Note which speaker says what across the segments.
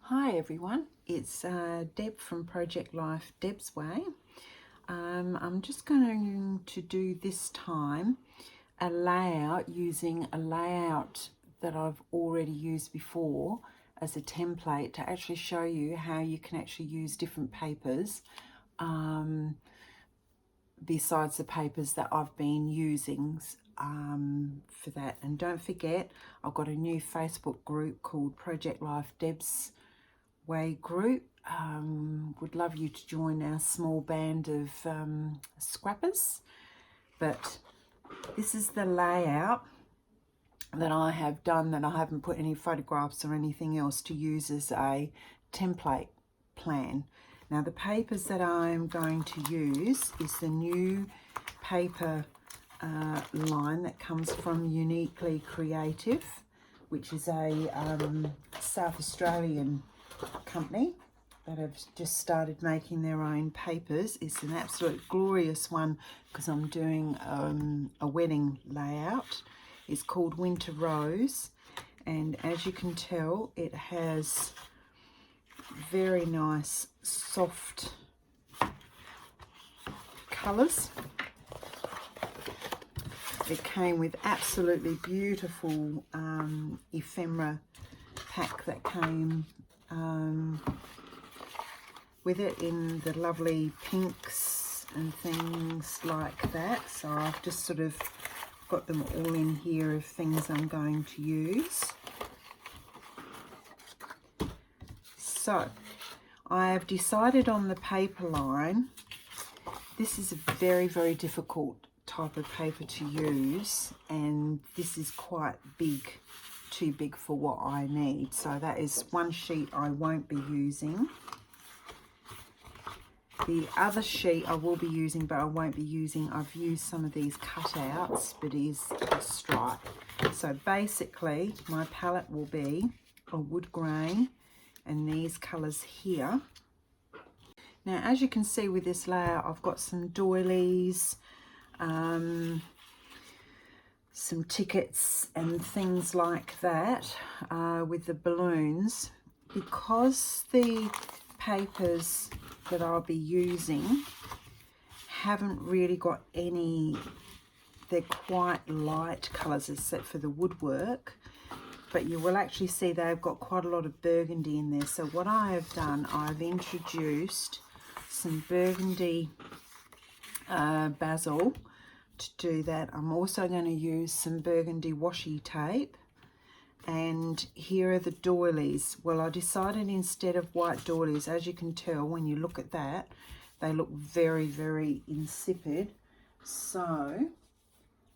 Speaker 1: Hi everyone, it's Deb from Project Life Deb's Way. I'm just going to do this time a layout using a layout that I've already used before as a template to actually show you how you can actually use different papers besides the papers that I've been using for that. And don't forget, I've got a new Facebook group called Project Life Deb's Way group. Would love you to join our small band of scrappers. But this is the layout that I have done, that I haven't put any photographs or anything else to use as a template plan. Now the papers that I'm going to use is the new paper line that comes from Uniquely Creative, which is a South Australian company that have just started making their own papers. It's an absolute glorious one because I'm doing a wedding layout. It's called Winter Rose, and as you can tell, it has very nice soft colours. It came with absolutely beautiful ephemera pack that came with it in the lovely pinks and things like that. So I've just sort of got them all in here of things I'm going to use. So I have decided on the paper line. This is a very, very difficult type of paper to use, and this is quite big, too big for what I need. So that is one sheet I won't be using. The other sheet I will be using, but I won't be using. I've used some of these cutouts, but is a stripe. So basically my palette will be a wood grain and these colours here. Now as you can see with this layout, I've got some doilies, some tickets and things like that with the balloons. Because the papers that I'll be using haven't really got any, they're quite light colours except for the woodwork, but you will actually see they've got quite a lot of burgundy in there. So what I have done, I've introduced some burgundy basil to do that. I'm also going to use some burgundy washi tape, and here are the doilies. Well, I decided instead of white doilies, as you can tell when you look at that, they look very, very insipid. So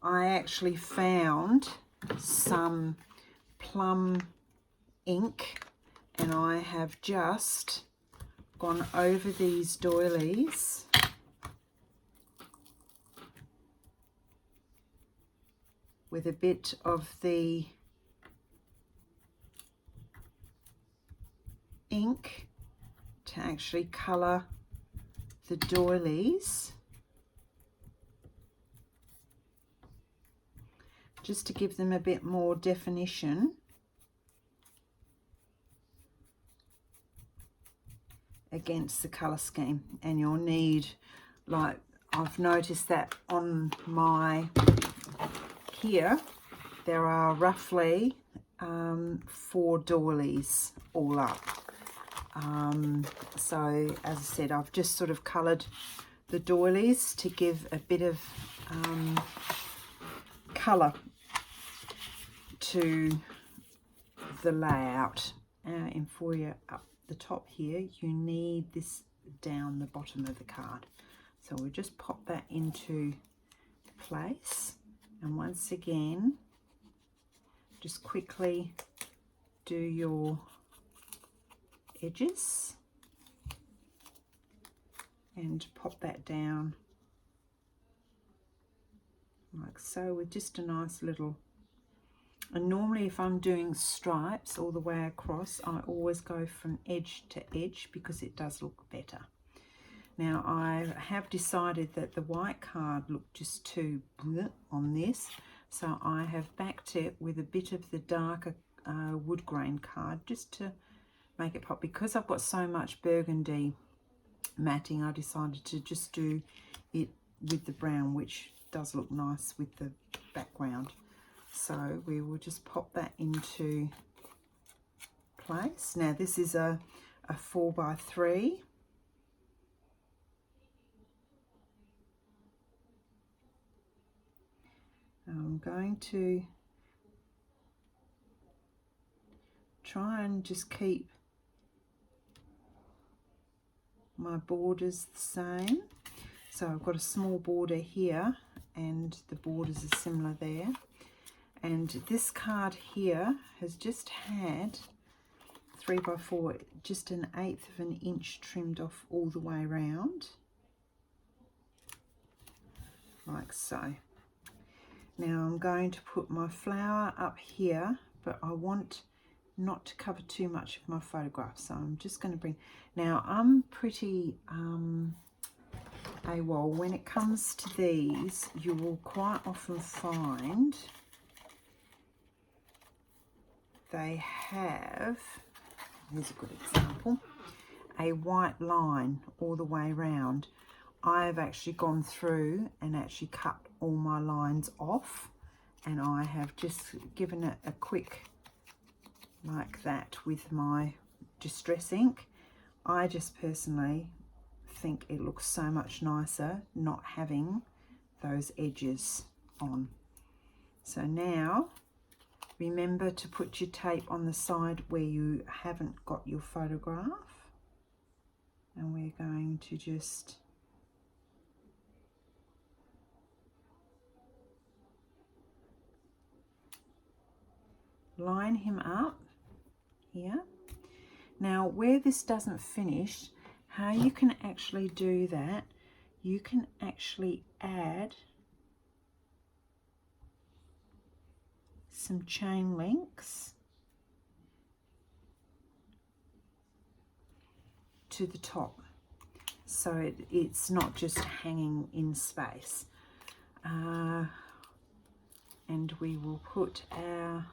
Speaker 1: I actually found some plum ink, and I have just gone over these doilies with a bit of the ink to actually colour the doilies, just to give them a bit more definition against the colour scheme. And you'll need, like I've noticed that on my here there are roughly 4 doilies all up. So as I said, I've just sort of coloured the doilies to give a bit of colour to the layout. And for you up the top here, you need this down the bottom of the card. So we'll just pop that into place, and once again just quickly do your edges and pop that down like so with just a nice little. And normally if I'm doing stripes all the way across, I always go from edge to edge because it does look better. Now I have decided that the white card looked just too bleh on this, so I have backed it with a bit of the darker wood grain card just to make it pop. Because I've got so much burgundy matting, I decided to just do it with the brown, which does look nice with the background. So we will just pop that into place. Now this is a 4x3. I'm going to try and just keep my borders the same. So I've got a small border here and the borders are similar there. And this card here has just had 3x4, just 1/8 of an inch trimmed off all the way around, like so. Now I'm going to put my flower up here, but I want not to cover too much of my photograph, so I'm just going to bring, now I'm pretty AWOL when it comes to these. You will quite often find they have, here's a good example, a white line all the way around. I've actually gone through and actually cut all my lines off, and I have just given it a quick like that with my distress ink. I just personally think it looks so much nicer not having those edges on. So now remember to put your tape on the side where you haven't got your photograph, and we're going to just line him up here. Now where this doesn't finish, how you can actually do that, you can actually add some chain links to the top, so it's not just hanging in space. And we will put our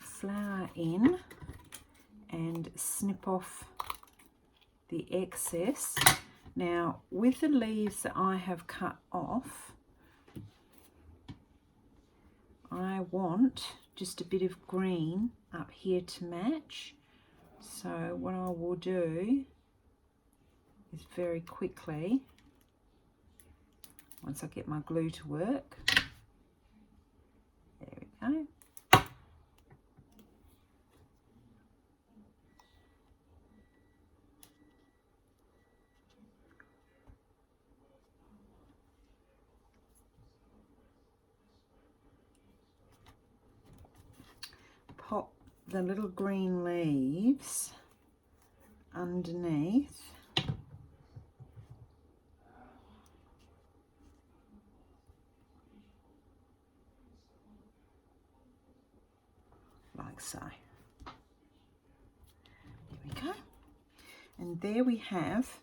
Speaker 1: flower in and snip off the excess. Now with the leaves that I have cut off, I want just a bit of green up here to match. So what I will do is very quickly, once I get my glue to work, there we go. Pop the little green leaves underneath, like so. There we go. And there we have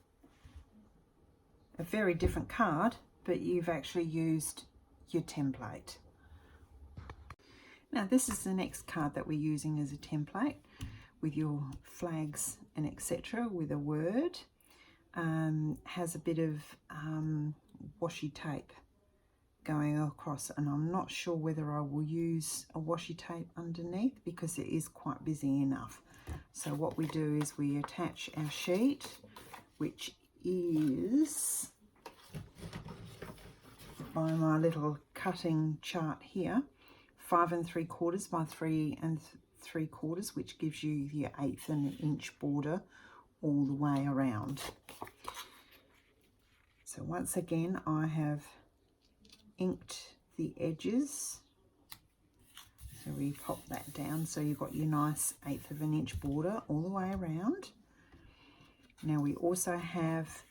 Speaker 1: a very different card, but you've actually used your template. Now this is the next card that we're using as a template with your flags and etc. with a word. Has a bit of washi tape going across, and I'm not sure whether I will use a washi tape underneath because it is quite busy enough. So what we do is we attach our sheet, which is by my little cutting chart here, 5 3/4 by 3 3/4, which gives you your 1/8 of an inch border all the way around. So once again, I have inked the edges. So we pop that down so you've got your nice 1/8 of an inch border all the way around. Now we also have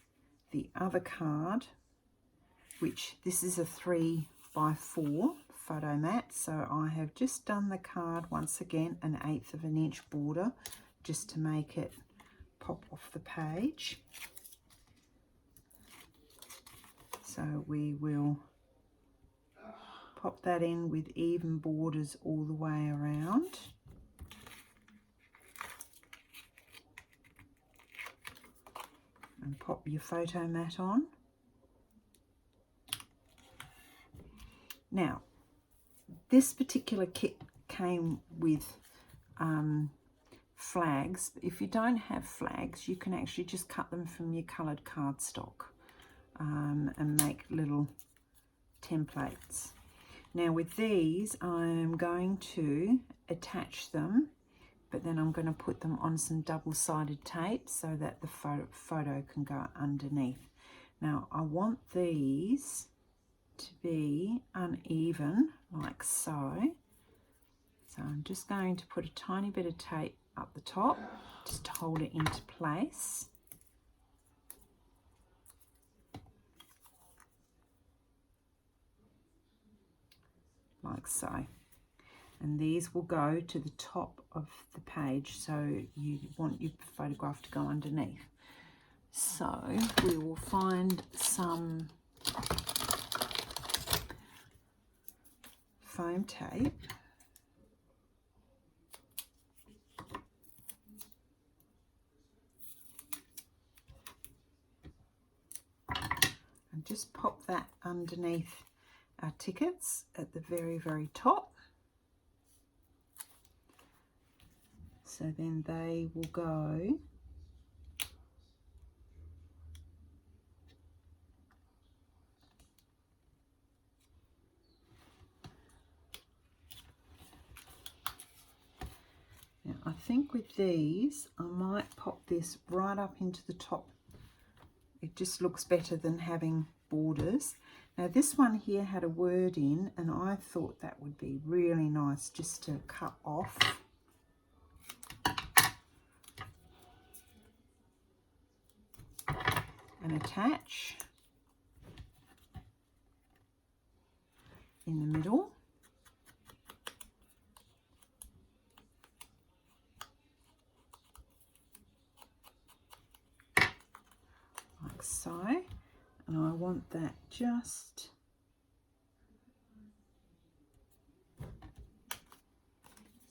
Speaker 1: the other card, which this is a 3x4 photo mat. So I have just done the card once again, an 1/8 of an inch border, just to make it pop off the page. So we will pop that in with even borders all the way around. And pop your photo mat on. Now, this particular kit came with flags. If you don't have flags, you can actually just cut them from your coloured cardstock and make little templates. Now with these, I'm going to attach them, but then I'm going to put them on some double-sided tape so that the photo can go underneath. Now I want these to be uneven, like so. So I'm just going to put a tiny bit of tape up the top just to hold it into place. Like so. And these will go to the top of the page, so you want your photograph to go underneath. So we will find some foam tape. And just pop that underneath our tickets at the very, very top. So then they will go now. I think with these I might pop this right up into the top. It just looks better than having borders. Now this one here had a word in, and I thought that would be really nice just to cut off. And attach in the middle. Like so. And I want that just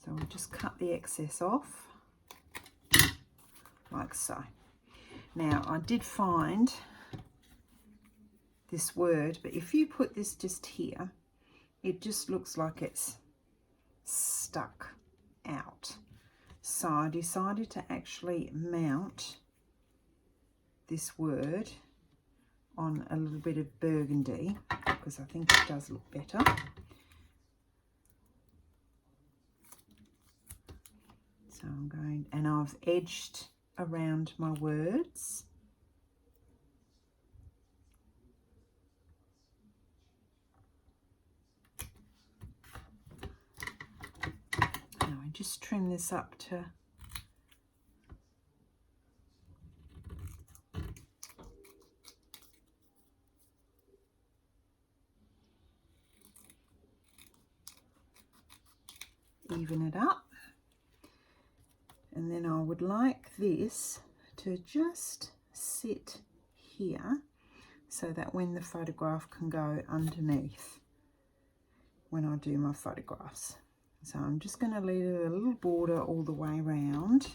Speaker 1: so we'll just cut the excess off like so. Now I did find this word, but if you put this just here, it just looks like it's stuck out. So I decided to actually mount this word on a little bit of burgundy because I think it does look better. So I'm going, and I've edged around my words. Now I just trim this up to even it up. And then I would like this to just sit here so that when the photograph can go underneath when I do my photographs. So I'm just going to leave a little border all the way around.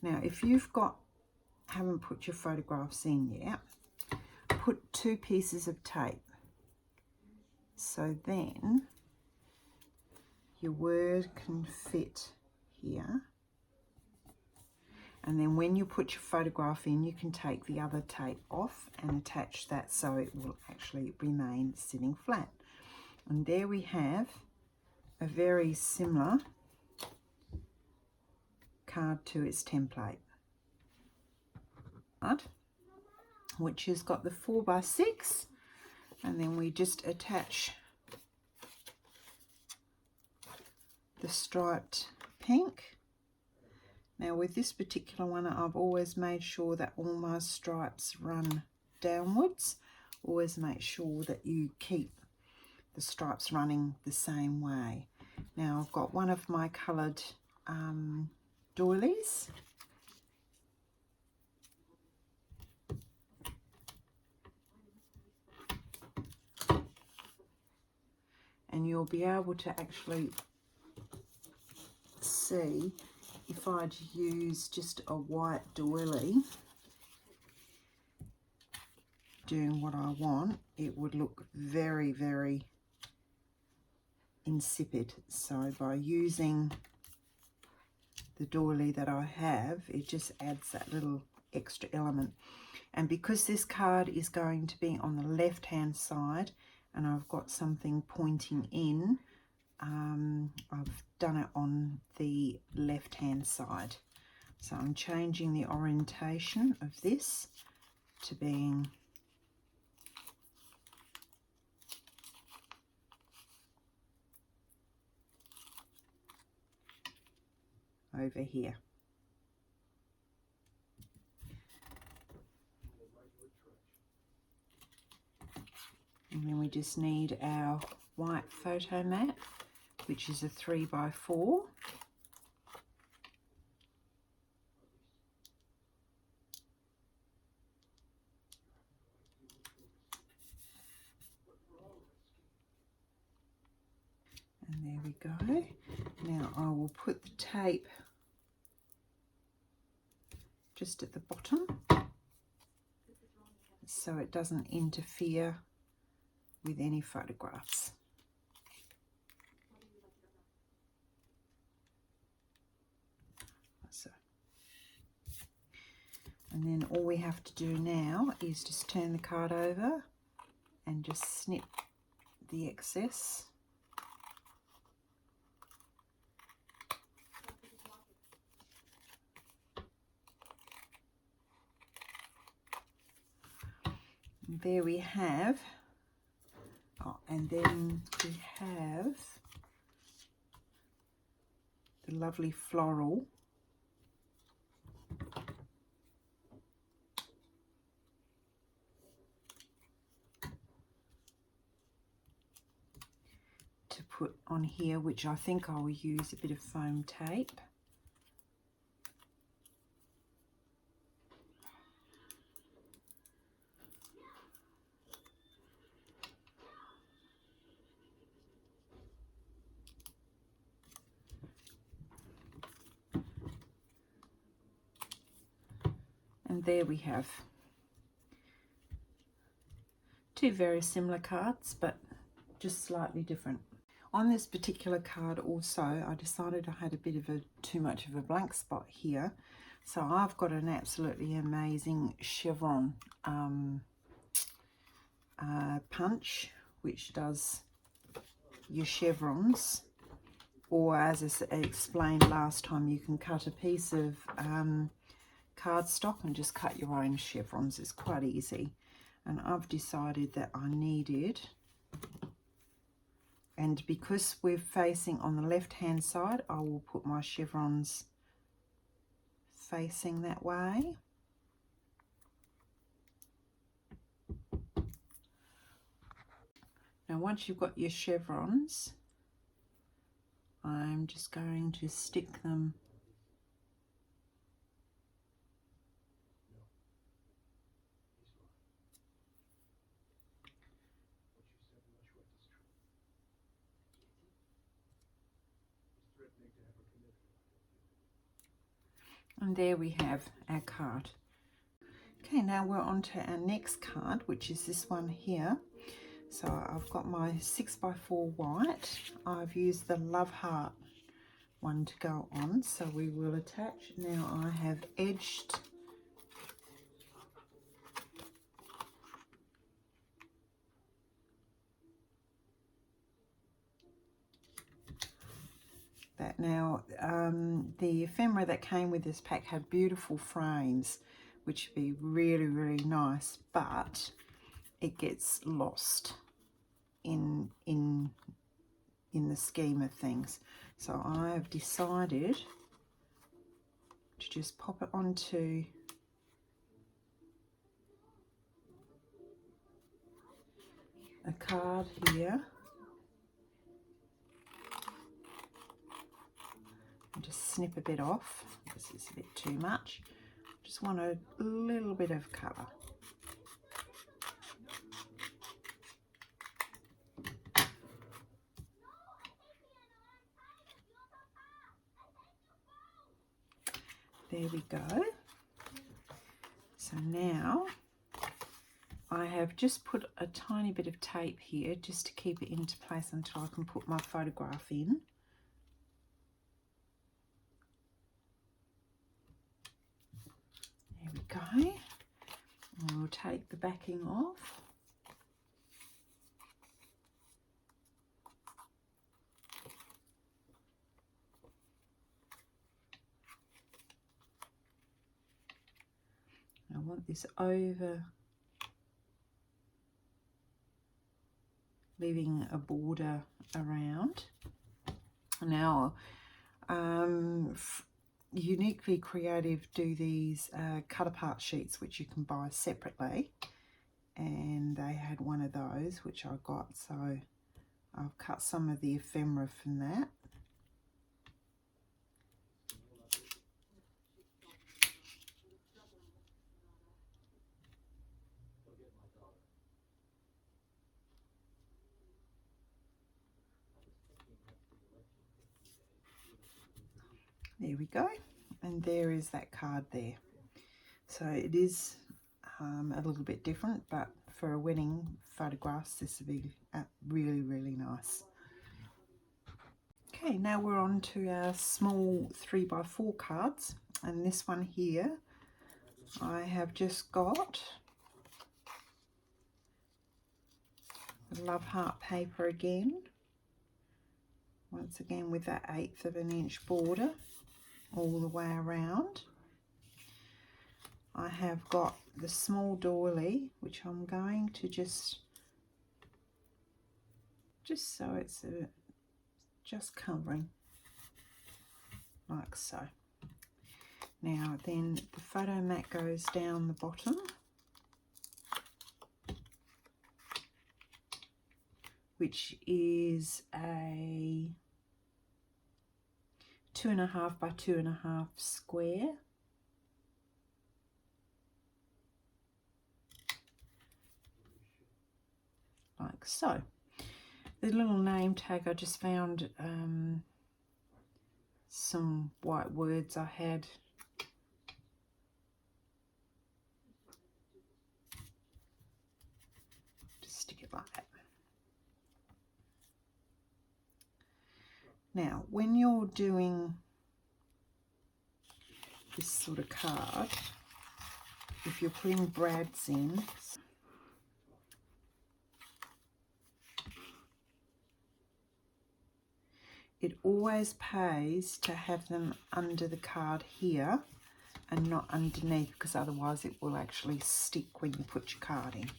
Speaker 1: Now if you've haven't put your photographs in yet, put 2 pieces of tape. So then your word can fit here, and then when you put your photograph in, you can take the other tape off and attach that so it will actually remain sitting flat. And there we have a very similar card to its template, which has got the 4x6, and then we just attach the striped pink. Now with this particular one, I've always made sure that all my stripes run downwards. Always make sure that you keep the stripes running the same way. Now I've got one of my coloured doilies, and you'll be able to actually see if I'd use just a white doily doing what I want, it would look very, very insipid. So by using the doily that I have, it just adds that little extra element. And because this card is going to be on the left hand side and I've got something pointing in, I've done it on the left hand side. So I'm changing the orientation of this to being over here. And then we just need our white photo mat, which is a 3x4. And there we go. Now I will put the tape just at the bottom so it doesn't interfere with any photographs. So, and then all we have to do now is just turn the card over and just snip the excess. And there we have. Oh, and then we have the lovely floral to put on here, which I think I will use a bit of foam tape. And there we have two very similar cards, but just slightly different. On this particular card also, I decided I had a bit of too much of a blank spot here. So I've got an absolutely amazing chevron punch, which does your chevrons. Or as I explained last time, you can cut a piece of cardstock and just cut your own chevrons. It's quite easy. And I've decided that I needed, and because we're facing on the left hand side, I will put my chevrons facing that way. Now once you've got your chevrons, I'm just going to stick them and there we have our card. Okay, now we're on to our next card, which is this one here. So I've got my 6x4 white. I've used the Love Heart one to go on, so we will attach. Now I have edged that. Now the ephemera that came with this pack had beautiful frames, which would be really, really nice, but it gets lost in the scheme of things. So I have decided to just pop it onto a card here and just snip a bit off. This is a bit too much. Just want a little bit of colour. There we go. So now I have just put a tiny bit of tape here just to keep it into place until I can put my photograph in. There we go. And we'll take the backing off. I want this over, leaving a border around. Now, Uniquely Creative do these cut apart sheets which you can buy separately, and they had one of those which I got, so I've cut some of the ephemera from that. There we go, and there is that card there. So it is a little bit different, but for a wedding photographs this would be really, really nice. Okay, now we're on to our small 3x4 cards, and this one here I have just got the love heart paper again, once again with that 1/8 of an inch border all the way around. I have got the small doily, which I'm going to just so it's just covering like so. Now then the photo mat goes down the bottom, which is a 2.5 by 2.5 square. Like so. The little name tag, I just found some white words I had. Just stick it like that. Now, when you're doing this sort of card, if you're putting brads in, it always pays to have them under the card here and not underneath, because otherwise it will actually stick when you put your card in.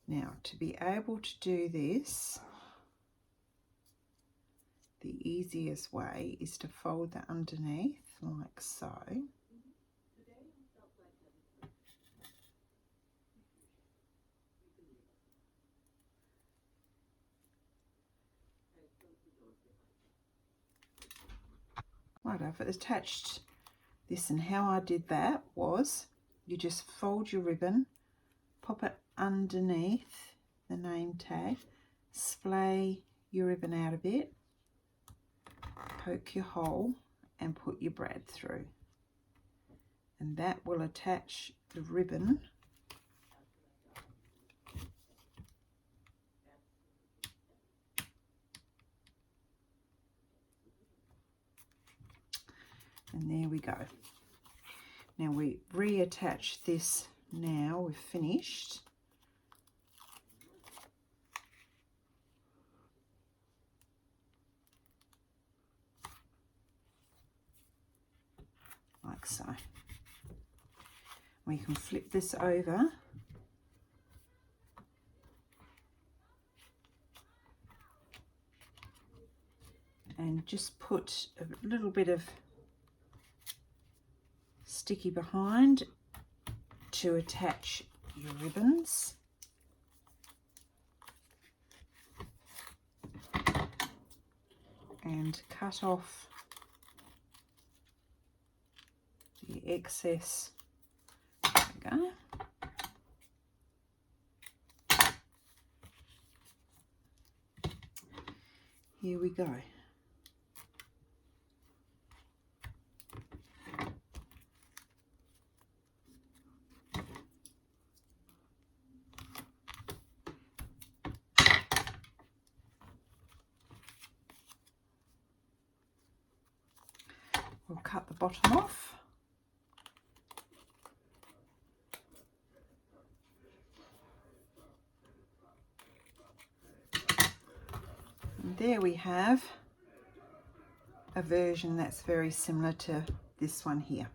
Speaker 1: Now, to be able to do this, the easiest way is to fold that underneath like so. Right, I've attached this, and how I did that was you just fold your ribbon, pop it underneath the name tag, splay your ribbon out a bit, poke your hole and put your brad through, and that will attach the ribbon and there we go. Now we reattach this now we've finished. Like so. We can flip this over and just put a little bit of sticky behind to attach your ribbons. And cut off the excess. There we go. Here we go. cut the bottom off. And there we have a version that's very similar to this one here.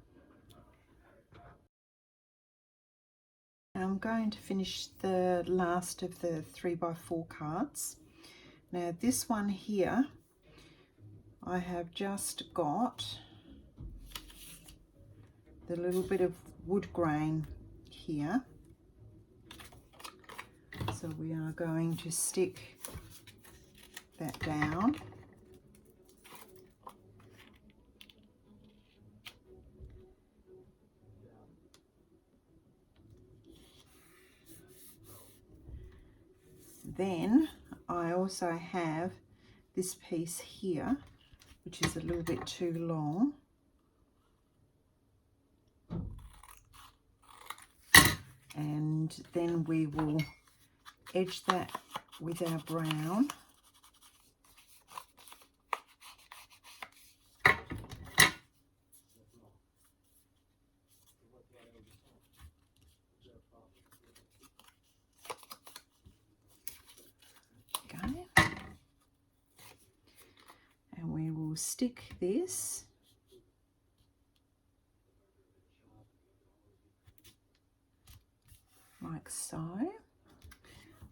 Speaker 1: I'm going to finish the last of the 3x4 cards. Now this one here, I have just got the little bit of wood grain here. So we are going to stick that down. Then I also have this piece here, which is a little bit too long. And then we will edge that with our brown. Okay. And we will stick this like so.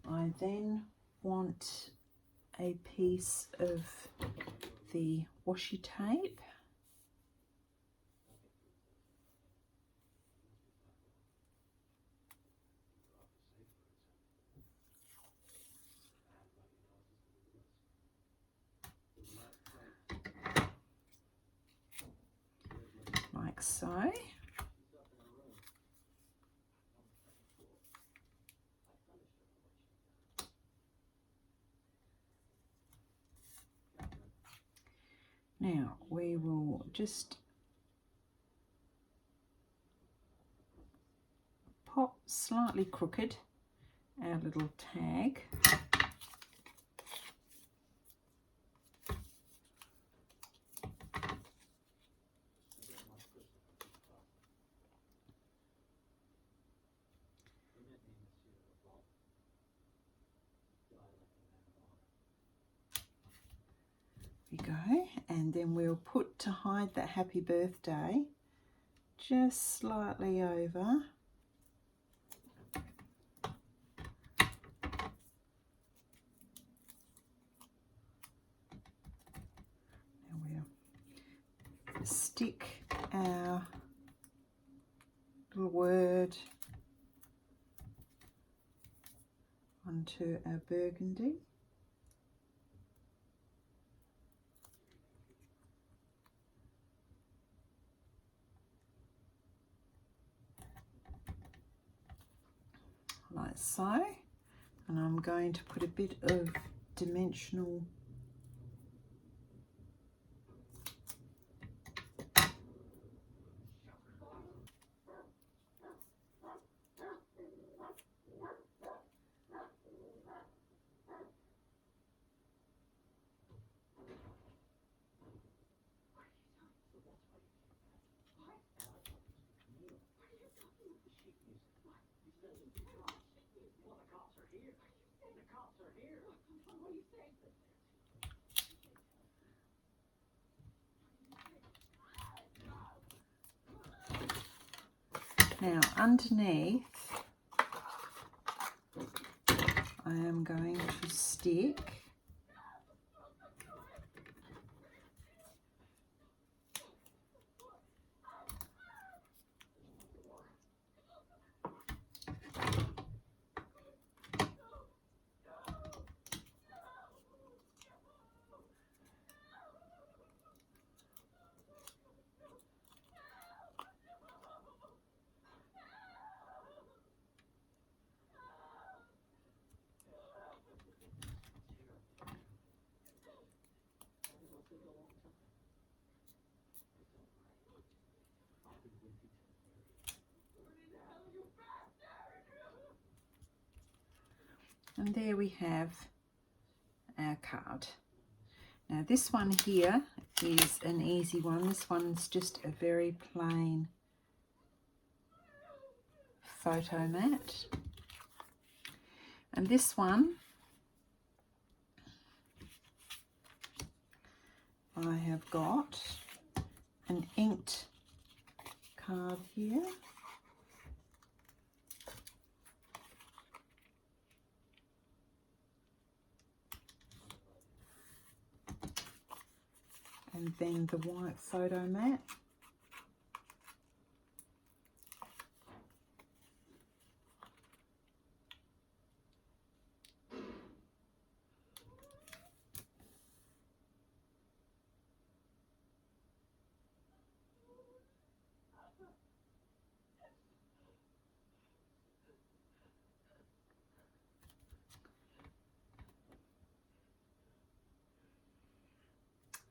Speaker 1: I then want a piece of the washi tape. Like so. Now we will just pop slightly crooked our little tag. There we go, and then we'll put, to hide that happy birthday, just slightly over. Stick our little word onto our burgundy. Like so. And I'm going to put a bit of dimensional now underneath. I am going to stick and there we have our card. Now this one here is an easy one. This one's just a very plain photo mat. And this one, I have got an inked card here. And then the white photo mat.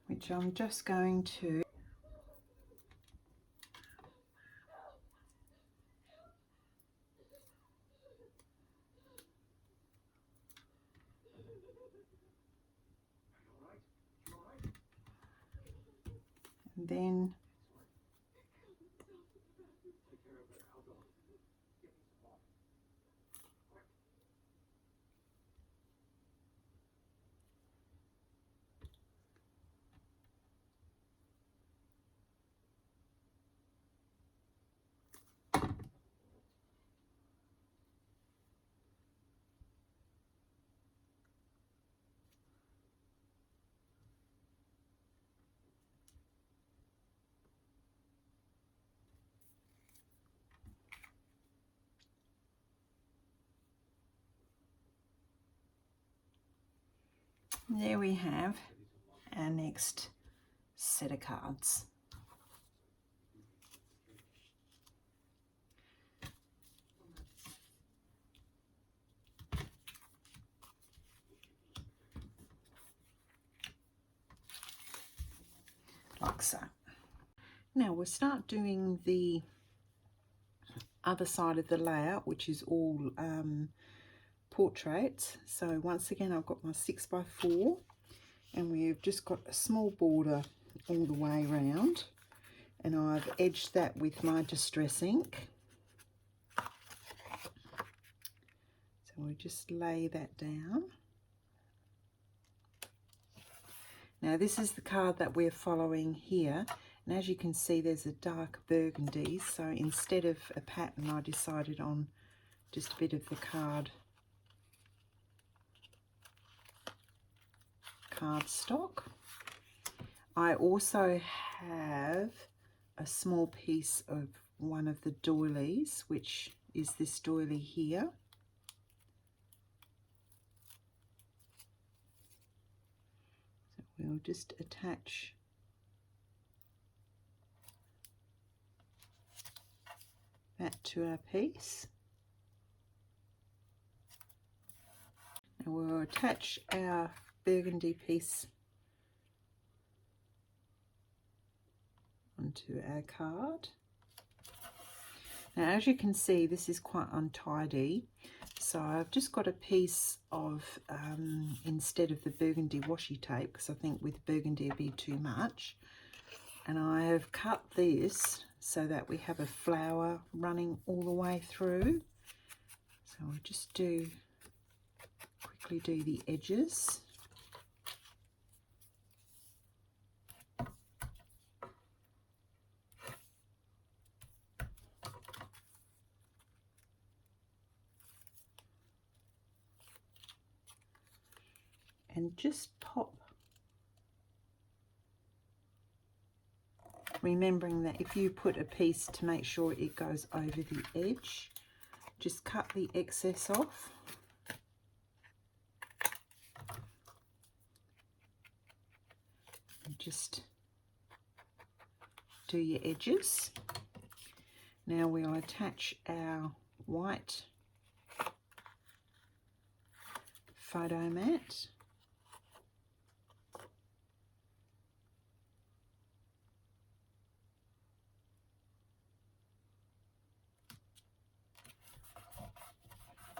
Speaker 1: Which I'm just going to and then there we have our next set of cards. Like so. Now we'll start doing the other side of the layout, which is all portraits. So once again, I've got my 6x4 and we've just got a small border all the way around, and I've edged that with my distress ink. So we'll just lay that down. Now this is the card that we're following here, and as you can see there's a dark burgundy, so instead of a pattern I decided on just a bit of the cardstock. I also have a small piece of one of the doilies, which is this doily here. So we'll just attach that to our piece. And we'll attach our burgundy piece onto our card. Now as you can see, this is quite untidy, so I've just got a piece of instead of the burgundy washi tape, because I think with burgundy it'd be too much, and I have cut this so that we have a flower running all the way through. So I'll just quickly do the edges. And just pop, remembering that if you put a piece, to make sure it goes over the edge, just cut the excess off. And just do your edges. Now we'll attach our white photo mat.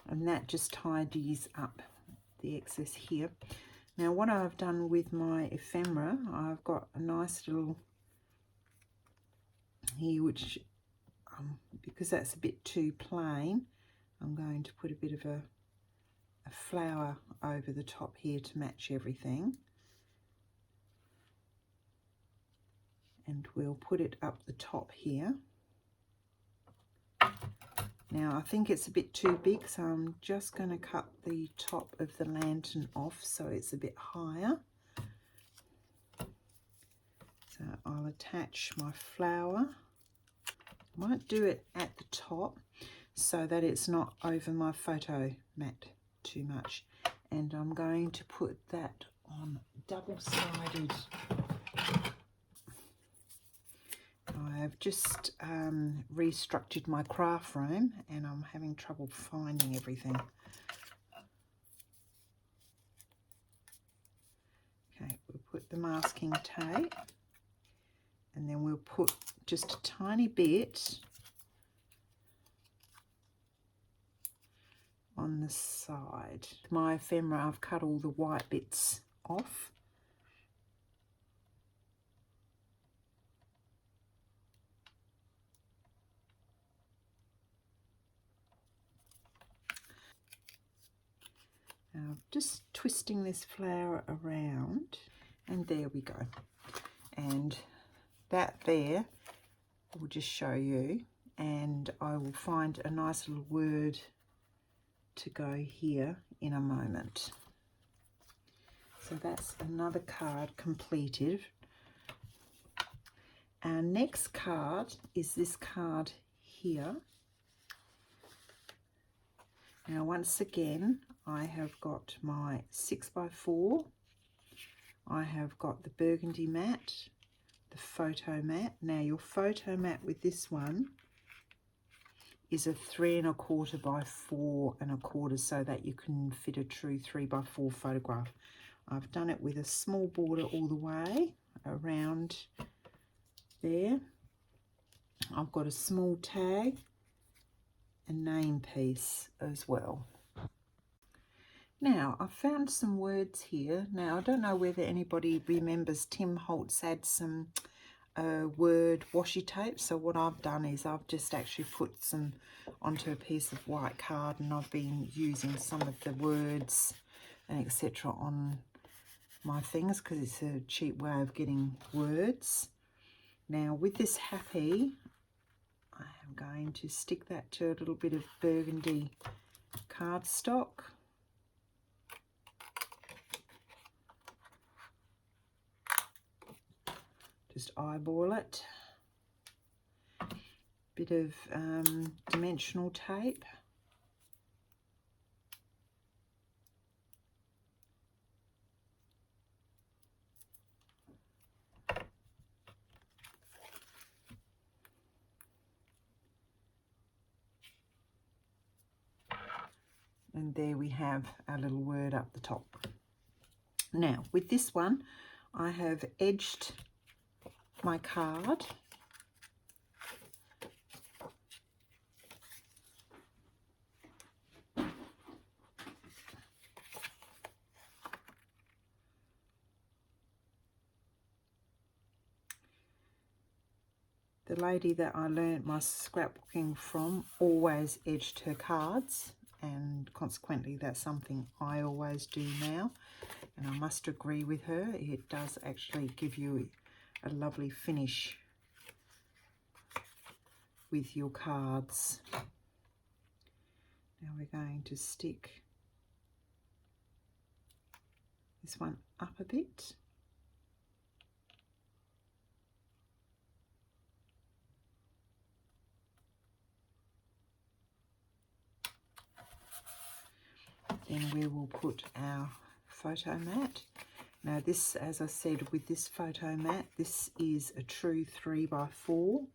Speaker 1: And that just tidies up the excess here. Now what I've done with my ephemera, I've got a nice little here, which because that's a bit too plain, I'm going to put a bit of a flower over the top here to match everything. And we'll put it up the top here. Now I think it's a bit too big, so I'm just going to cut the top of the lantern off so it's a bit higher. So I'll attach my flower. I might do it at the top so that it's not over my photo mat too much. And I'm going to put that on double-sided. I've just restructured my craft room and I'm having trouble finding everything. Okay, we'll put the masking tape and then we'll put just a tiny bit on the side. My ephemera, I've cut all the white bits off. Now, just twisting this flower around, and there we go. And that there will just show you, and I will find a nice little word to go here in a moment. So that's another card completed. Our next card is this card here. Now once again, I have got my 6x4, I have got the burgundy mat, the photo mat. Now your photo mat with this one is a 3 1/4 by 4 1/4, so that you can fit a true 3x4 photograph. I've done it with a small border all the way around there. I've got a small tag, a name piece as well. Now, I found some words here. Now, I don't know whether anybody remembers Tim Holtz had some word washi tape. So what I've done is I've just actually put some onto a piece of white card, and I've been using some of the words and etc. on my things because it's a cheap way of getting words. Now, with this happy, I am going to stick that to a little bit of burgundy cardstock. Just eyeball it. Bit of dimensional tape. And there we have our little word up the top. Now, with this one, I have edged my card. The lady that I learned my scrapbooking from always edged her cards, and consequently that's something I always do now, and I must agree with her. It does actually give you a lovely finish with your cards. Now we're going to stick this one up a bit. Then we will put our photo mat. Now this, as I said, with this photo mat, this is a true 3x4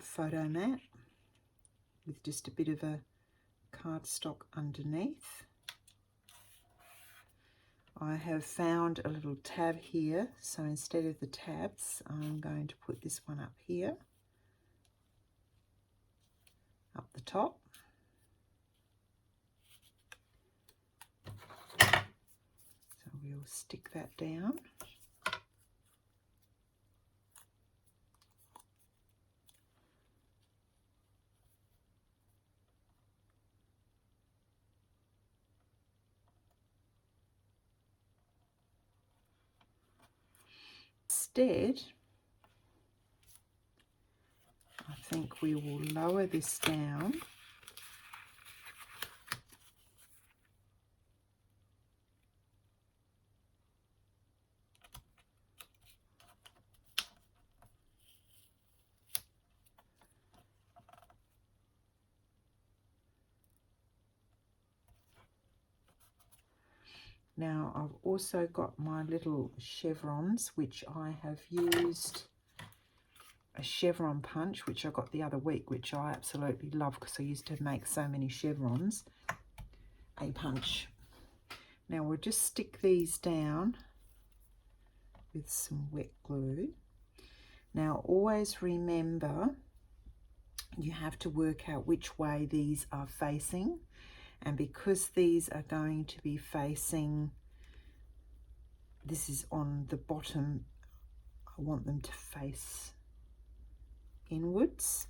Speaker 1: photo mat with just a bit of a cardstock underneath. I have found a little tab here, so instead of the tabs, I'm going to put this one up here, up the top. we'll stick that down. Instead, I think we will lower this down . Now I've also got my little chevrons, which I have used a chevron punch, which I got the other week, which I absolutely love because I used to make so many chevrons. A punch. Now we'll just stick these down with some wet glue. Now always remember, you have to work out which way these are facing. And because these are going to be facing, this is on the bottom, I want them to face inwards.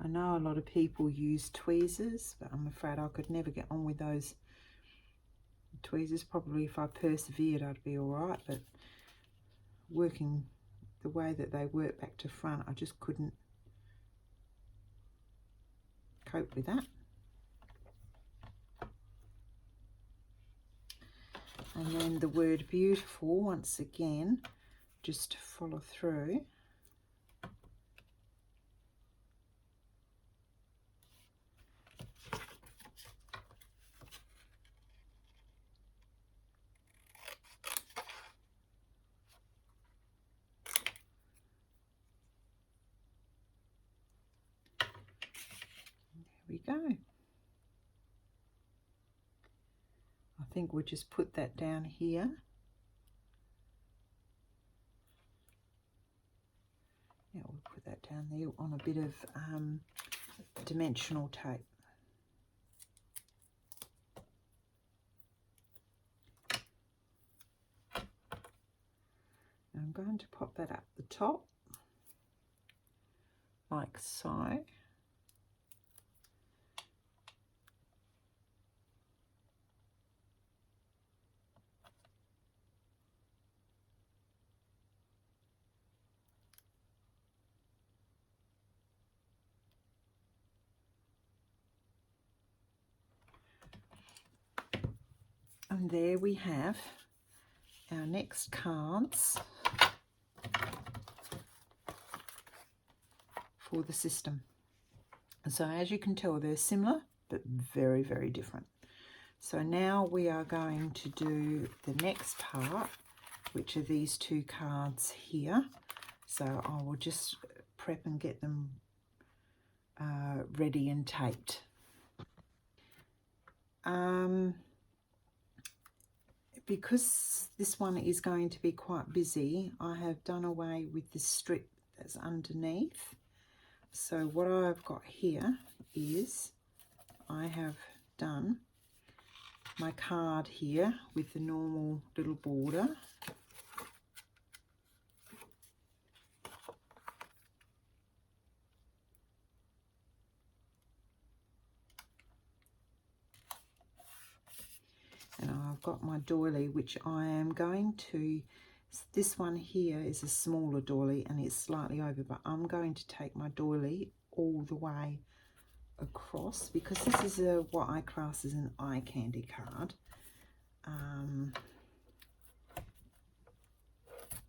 Speaker 1: I know a lot of people use tweezers, but I'm afraid I could never get on with those tweezers. Probably if I persevered, I'd be all right, but working the way that they work back to front, I just couldn't cope with that. And then the word beautiful, once again, just to follow through. We go. I think we'll just put that down here. Yeah, we'll put that down there on a bit of dimensional tape. Now I'm going to pop that up the top, like so. And there we have our next cards for the system. So as you can tell, they're similar, but very, very different. So now we are going to do the next part, which are these two cards here. So I will just prep and get them ready and taped. Because this one is going to be quite busy, I have done away with this strip that's underneath. So what I've got here is I have done my card here with the normal little border. And I've got my doily, which I am going to, this one here is a smaller doily and it's slightly over, but I'm going to take my doily all the way across because this is what I class as an eye candy card.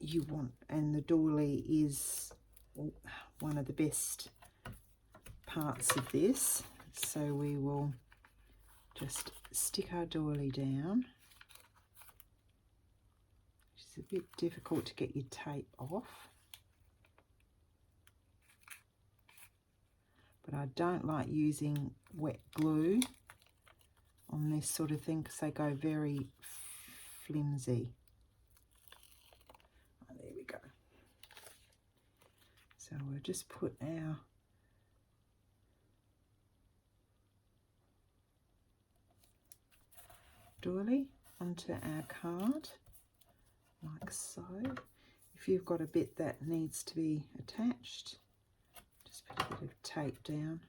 Speaker 1: You want, and the doily is one of the best parts of this. So we will just stick our doily down. It's a bit difficult to get your tape off. But I don't like using wet glue on this sort of thing because they go very flimsy. Oh, there we go. So we'll just put our doily onto our card like so. If you've got a bit that needs to be attached, just put a bit of tape down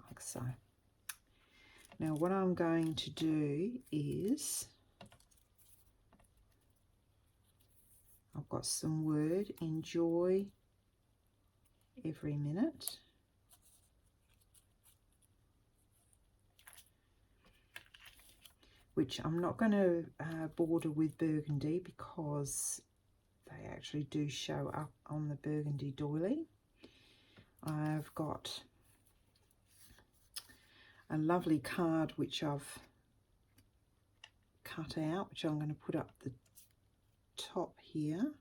Speaker 1: like so. Now what I'm going to do is, I've got some word, enjoy every minute. Which I'm not going to border with burgundy because they actually do show up on the burgundy doily. I've got a lovely card which I've cut out, which I'm going to put up the top here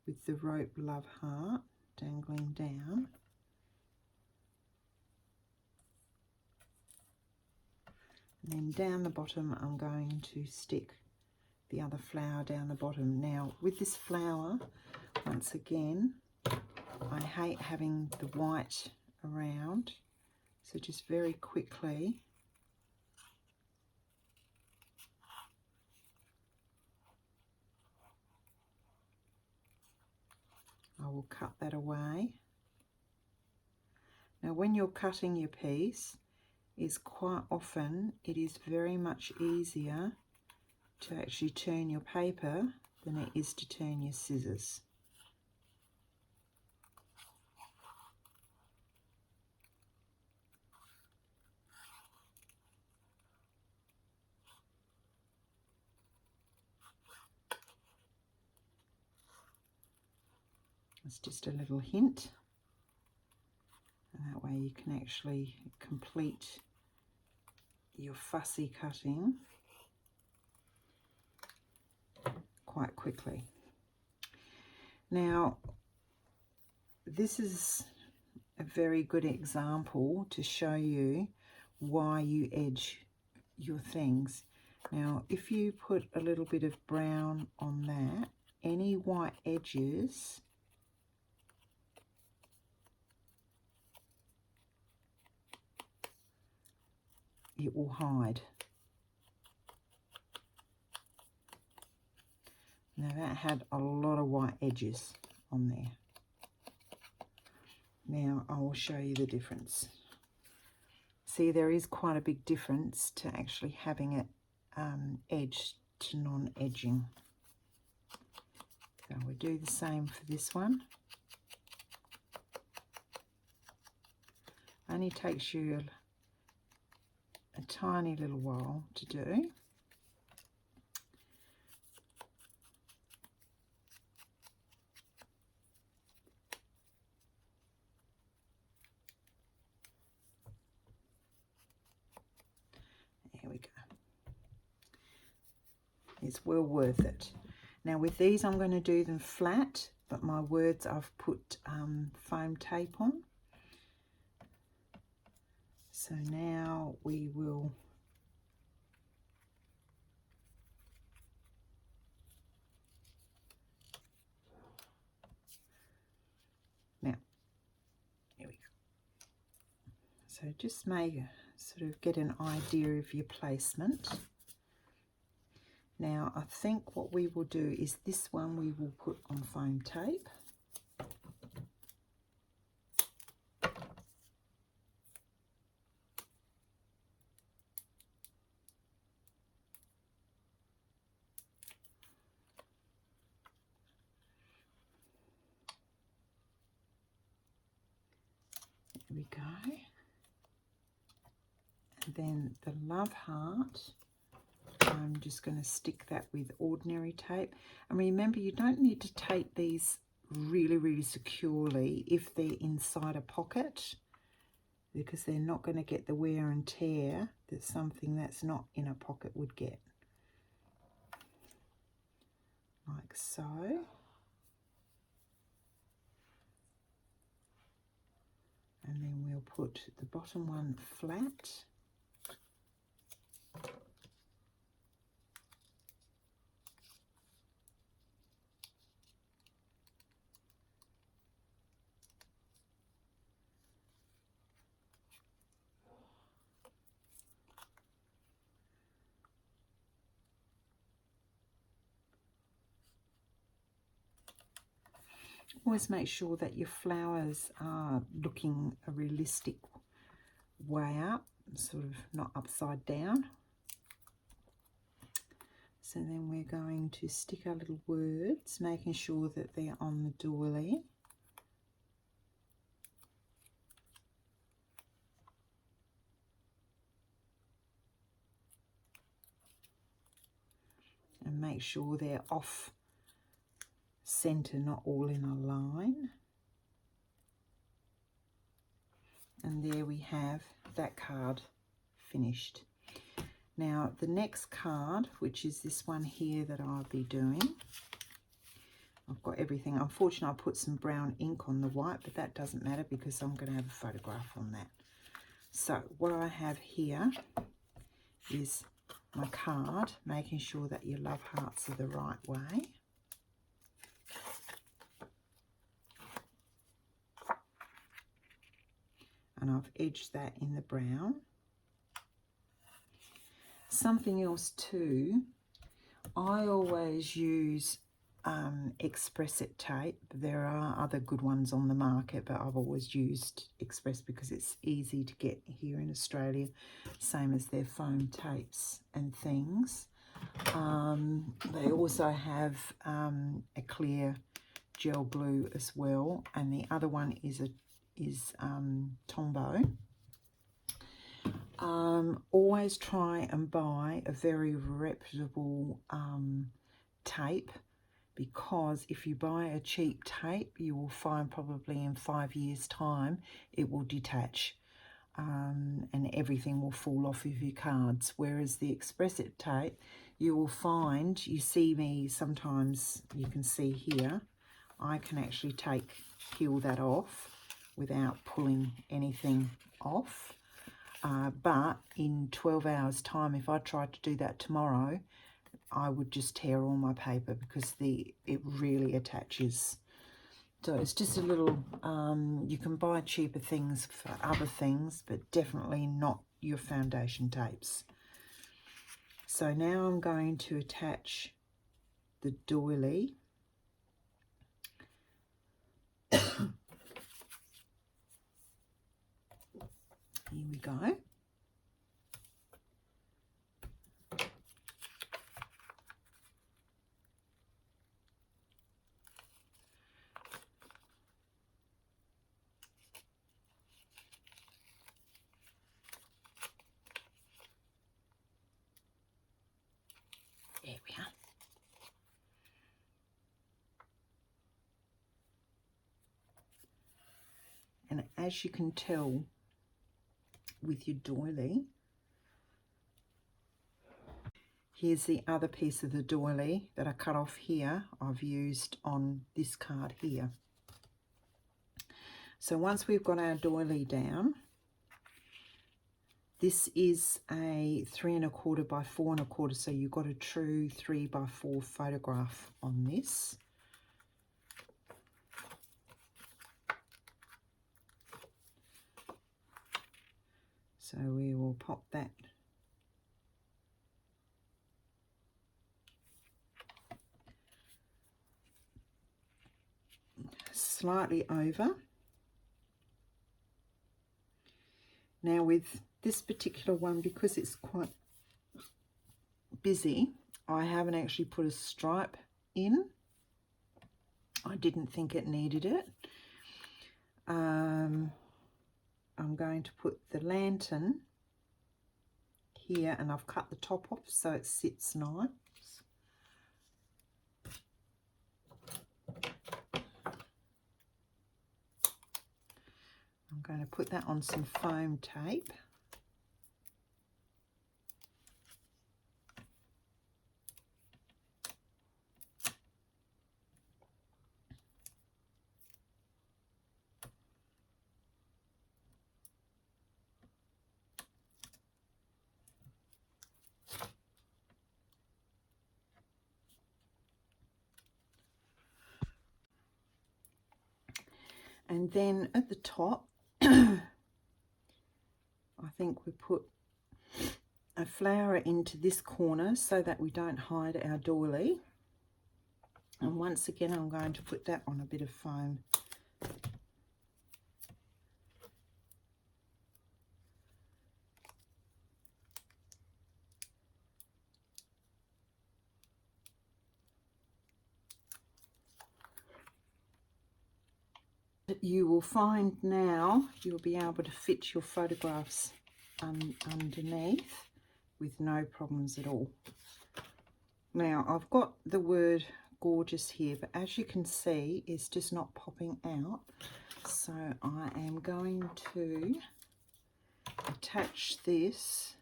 Speaker 1: with the rope love heart dangling down. And then down the bottom I'm going to stick the other flower down the bottom. Now with this flower, once again, I hate having the white around, so just very quickly I will cut that away. Now when you're cutting your piece, is quite often it is very much easier to actually turn your paper than it is to turn your scissors. It's just a little hint, and that way you can actually complete your fussy cutting quite quickly. Now this is a very good example to show you why you edge your things. Now if you put a little bit of brown on that, any white edges it will hide. Now that had a lot of white edges on there. Now I will show you the difference. See, there is quite a big difference to actually having it edged to non-edging. So we'll do the same for this one. Only takes you a tiny little while to do. There we go. It's well worth it. Now with these I'm going to do them flat, but my words I've put foam tape on. So now we will here we go. So just sort of get an idea of your placement. Now I think what we will do is this one we will put on foam tape. There we go. And then the love heart, I'm just going to stick that with ordinary tape. And remember, you don't need to tape these really, really securely if they're inside a pocket. because they're not going to get the wear and tear that something that's not in a pocket would get. Like so. And then we'll put the bottom one flat. Always make sure that your flowers are looking a realistic way up, sort of not upside down. So then we're going to stick our little words, making sure that they're on the doily. And make sure they're off center, not all in a line. And there we have that card finished. Now the next card, which is this one here that I'll be doing, I've got everything. Unfortunately, I put some brown ink on the white, but that doesn't matter because I'm going to have a photograph on that. So what I have here is my card, making sure that your love hearts are the right way. And I've edged that in the brown. Something else too, I always use Express It tape. There are other good ones on the market, but I've always used Express because it's easy to get here in Australia, same as their foam tapes and things. They also have a clear gel glue as well, and the other one is Tombow. Always try and buy a very reputable tape, because if you buy a cheap tape, you will find probably in 5 years' time it will detach and everything will fall off of your cards. Whereas the Express It tape, you will find, you see me sometimes, you can see here, I can actually peel that off without pulling anything off. But in 12 hours time, if I tried to do that tomorrow, I would just tear all my paper because it really attaches. So it's just a little, you can buy cheaper things for other things, but definitely not your foundation tapes. So now I'm going to attach the doily. Here we go. There we are. And as you can tell with your doily, here's the other piece of the doily that I cut off here. I've used on this card here. So once we've got our doily down, this is a 3 1/4 by 4 1/4, so you've got a true 3 by 4 photograph on this. So we will pop that slightly over. Now with this particular one, because it's quite busy, I haven't actually put a stripe in. I didn't think it needed it. I'm going to put the lantern here, and I've cut the top off so it sits nice. I'm going to put that on some foam tape. And then at the top, I think we put a flower into this corner so that we don't hide our doily. And once again, I'm going to put that on a bit of foam. You will find now you'll be able to fit your photographs underneath with no problems at all. Now I've got the word gorgeous here, but as you can see it's just not popping out, so I am going to attach this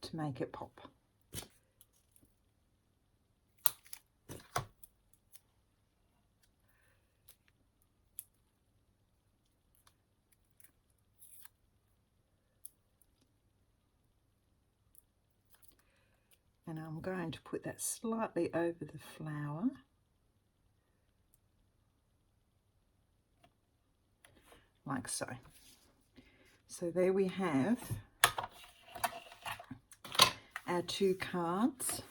Speaker 1: to make it pop. And I'm going to put that slightly over the flower. Like so. So there we have our two cards.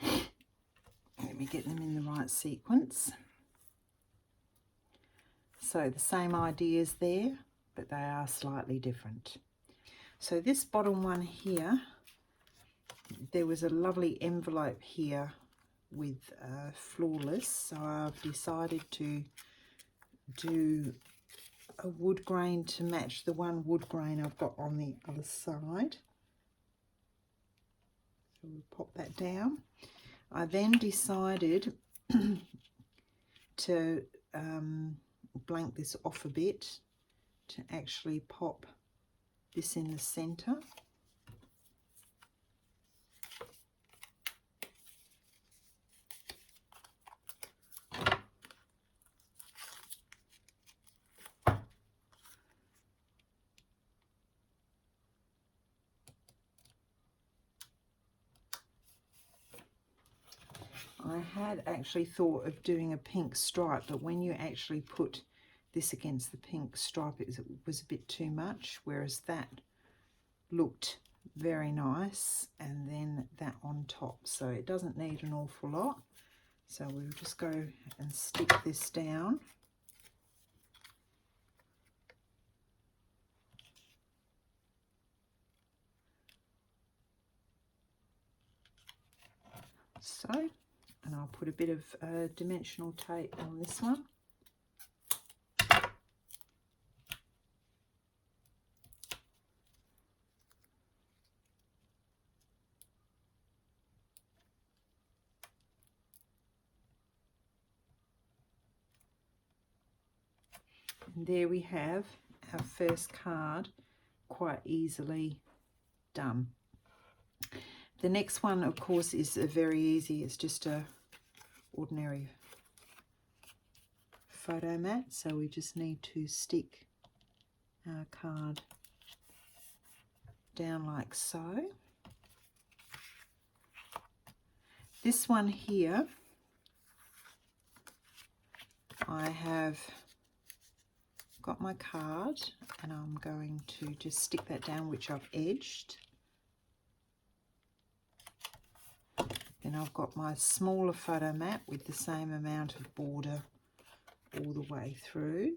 Speaker 1: Let me get them in the right sequence. So the same ideas there, but they are slightly different. So this bottom one here, there was a lovely envelope here with flawless, so I've decided to do a wood grain to match the one wood grain I've got on the other side. So we'll pop that down. I then decided to blank this off a bit to actually pop this in the center. I had actually thought of doing a pink stripe, but when you actually put this against the pink stripe, it was a bit too much, whereas that looked very nice, and then that on top. So it doesn't need an awful lot. So we'll just go and stick this down. So, and I'll put a bit of dimensional tape on this one. And there we have our first card, quite easily done. The next one, of course, is very easy. It's just a ordinary photo mat. So we just need to stick our card down like so. This one here, I have got my card and I'm going to just stick that down, which I've edged. Then I've got my smaller photo mat with the same amount of border all the way through.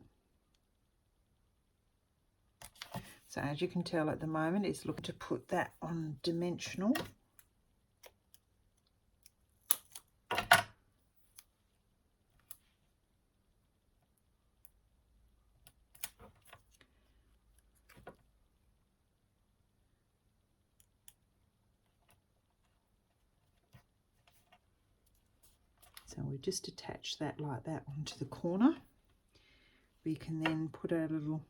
Speaker 1: So as you can tell at the moment, it's looking to put that on dimensional. So we just attach that like that onto the corner. We can then put our little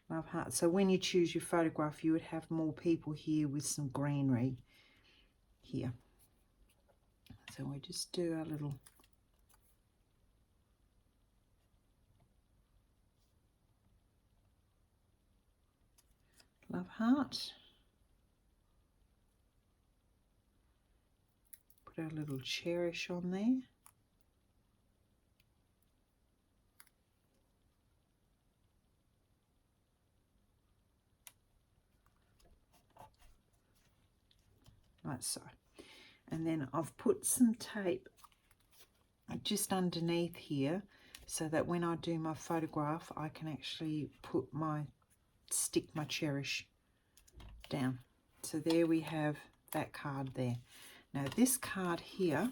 Speaker 1: love heart. So when you choose your photograph, you would have more people here with some greenery here. So we just do our little love heart. Put our little cherish on there. Like so. And then I've put some tape just underneath here so that when I do my photograph, I can actually stick my cherish down. So there we have that card there. Now this card here,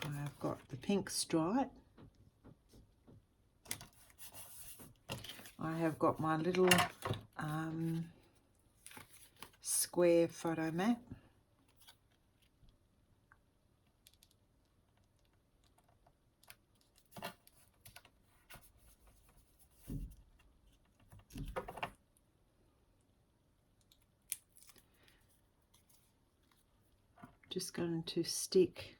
Speaker 1: I've got the pink stripe. I have got my little square photo mat. Just going to stick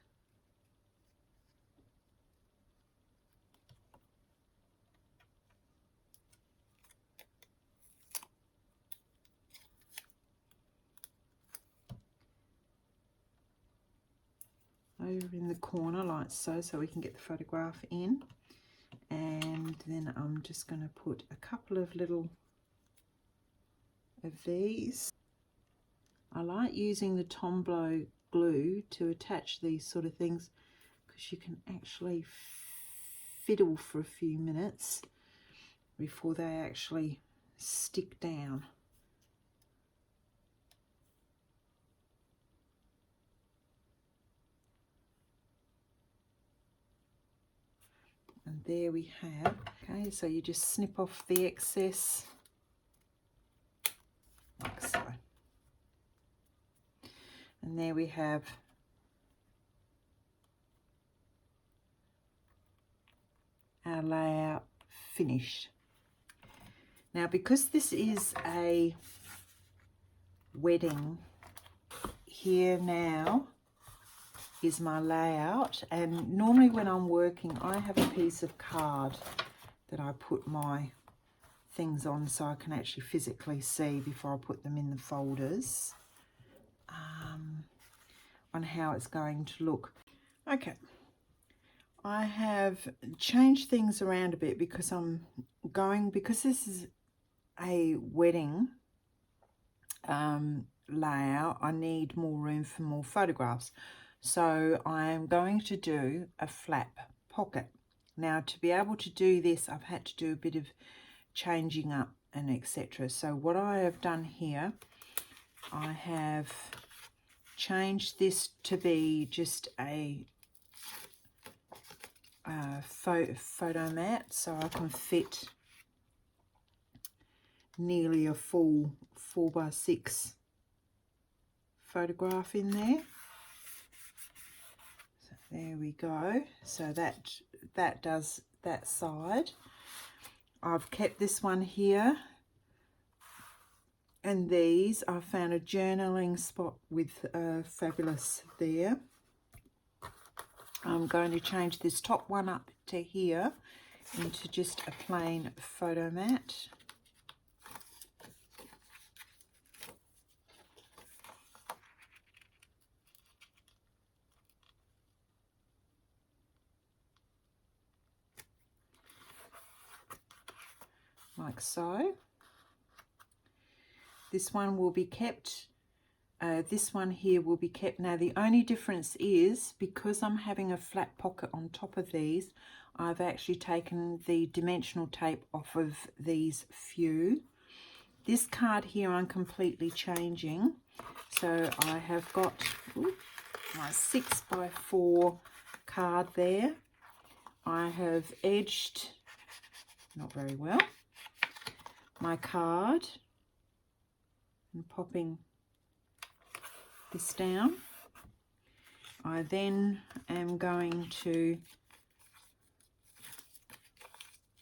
Speaker 1: over in the corner like so, so we can get the photograph in. And then I'm just going to put a couple of little of these. I like using the Tombow glue to attach these sort of things because you can actually fiddle for a few minutes before they actually stick down. And there we have. Okay, so you just snip off the excess like so. And there we have our layout finished. Now, because this is a wedding, here now is my layout, and normally when I'm working I have a piece of card that I put my things on so I can actually physically see before I put them in the folders on how it's going to look. Okay, I have changed things around a bit because because this is a wedding layout, I need more room for more photographs. So I am going to do a flap pocket. Now, to be able to do this, I've had to do a bit of changing up and etc. So what I have done here, I have changed this to be just a photo mat, so I can fit nearly a full 4x6 photograph in there. So there we go. So that does that side. I've kept this one here, and these I found a journaling spot with Fabulous there. I'm going to change this top one up to here into just a plain photo mat. Like so. This one will be kept. This one here will be kept. Now the only difference is, because I'm having a flat pocket on top of these, I've actually taken the dimensional tape off of these few. This card here I'm completely changing. So I have got my 6x4 card there. I have edged not very well. My card, and popping this down. I then am going to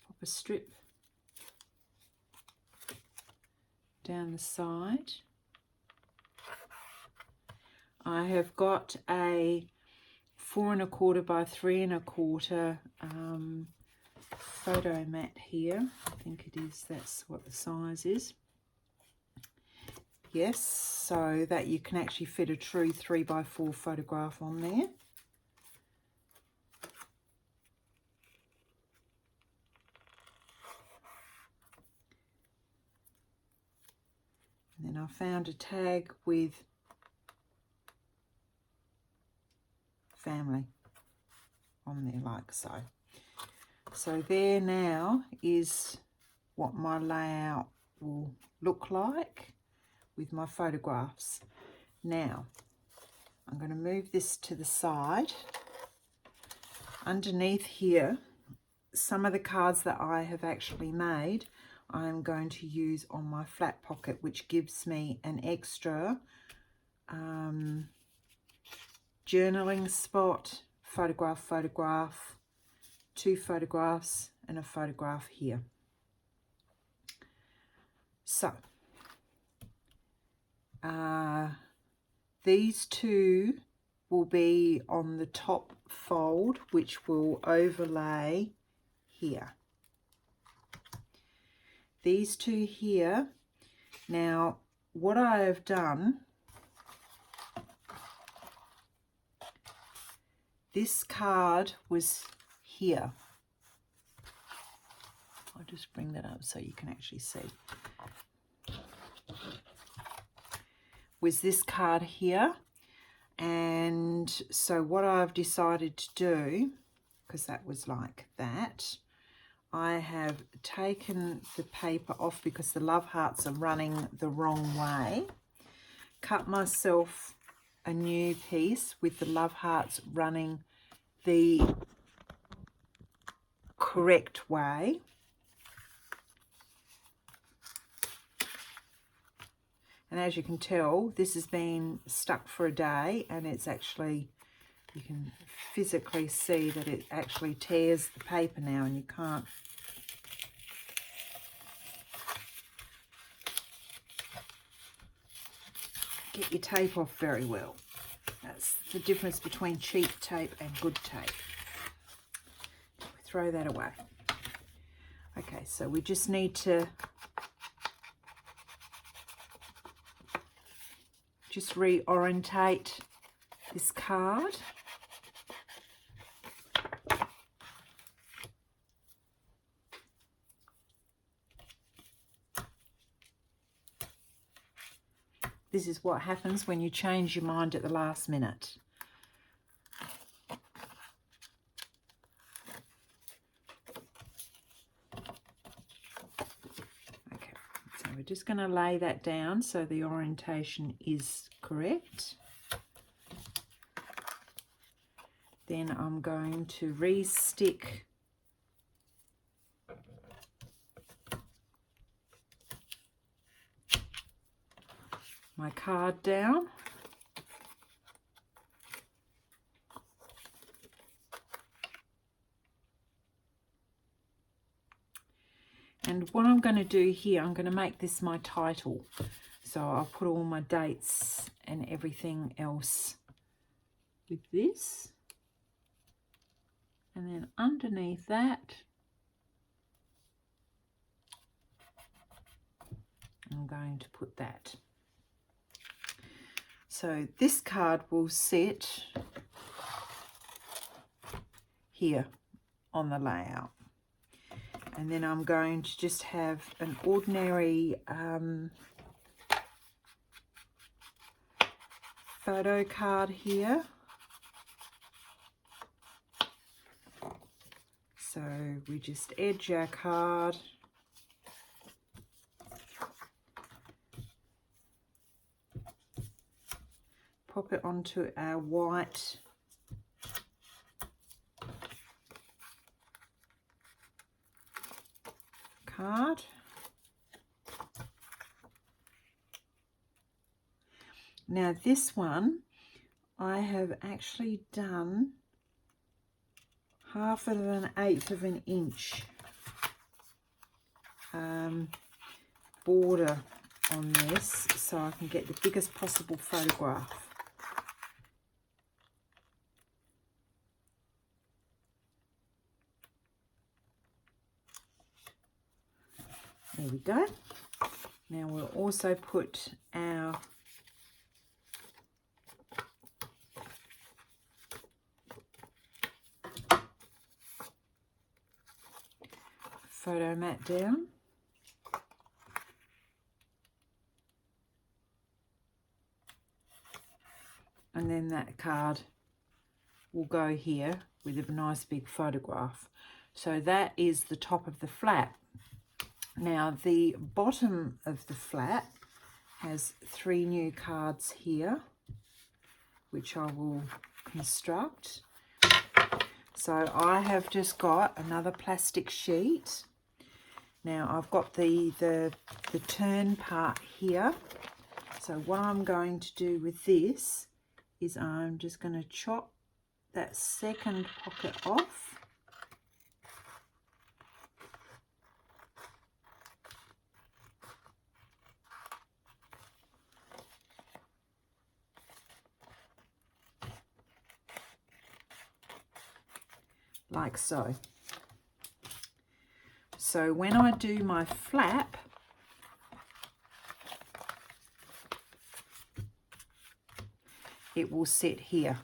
Speaker 1: pop a strip down the side. I have got a 4 1/4 by 3 1/4 photo mat here. I think it is, that's what the size is. Yes, so that you can actually fit a true 3 by 4 photograph on there. And then I found a tag with family on there like so. So there now is what my layout will look like with my photographs. Now I'm going to move this to the side. Underneath here, some of the cards that I have actually made, I'm going to use on my flat pocket, which gives me an extra journaling spot, photograph, 2 photographs and a photograph here. So these 2 will be on the top fold, which will overlay here. These 2 here. Now what I have done, this card was here. I'll just bring that up so you can actually see. Was this card here, and so what I've decided to do, because that was like that, I have taken the paper off because the love hearts are running the wrong way, cut myself a new piece with the love hearts running the correct way. And as you can tell, this has been stuck for a day, and it's actually, you can physically see that it actually tears the paper now, and you can't get your tape off very well. That's the difference between cheap tape and good tape. Throw that away. Okay, so we just need to just reorientate this card. This is what happens when you change your mind at the last minute. Okay, so we're just going to lay that down so the orientation is correct. Then I'm going to re-stick my card down. And what I'm going to do here, I'm going to make this my title. So I'll put all my dates and everything else with this. And then underneath that, I'm going to put that. So this card will sit here on the layout. And then I'm going to just have an ordinary photo card here. So we just edge our card. Pop it onto our white card. Now this one, I have actually done 1/8 of an inch border on this, so I can get the biggest possible photograph. There we go. Now we'll also put our photo mat down. And then that card will go here with a nice big photograph. So that is the top of the flap. Now the bottom of the flap has 3 new cards here, which I will construct. So I have just got another plastic sheet. Now I've got the turn part here. So what I'm going to do with this is I'm just going to chop that second pocket off. Like so. So when I do my flap, it will sit here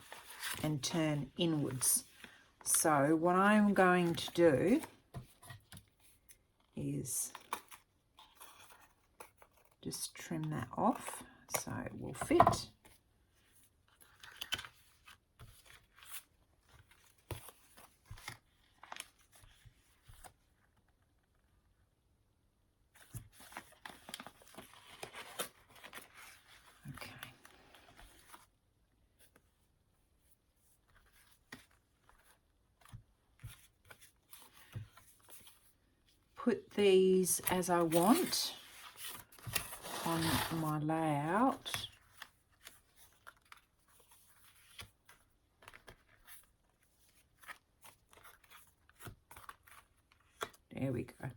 Speaker 1: and turn inwards. So what I'm going to do is just trim that off so it will fit. Put these as I want on my layout. There we go.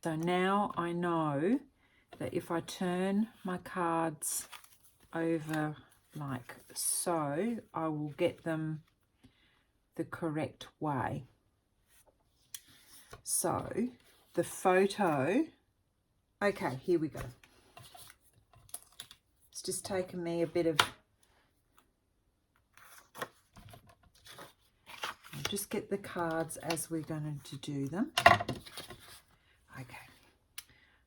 Speaker 1: So now I know that if I turn my cards over like so, I will get them the correct way. So the photo, okay, here we go. It's just taken me a bit of, I'll just get the cards as we're going to do them. Okay,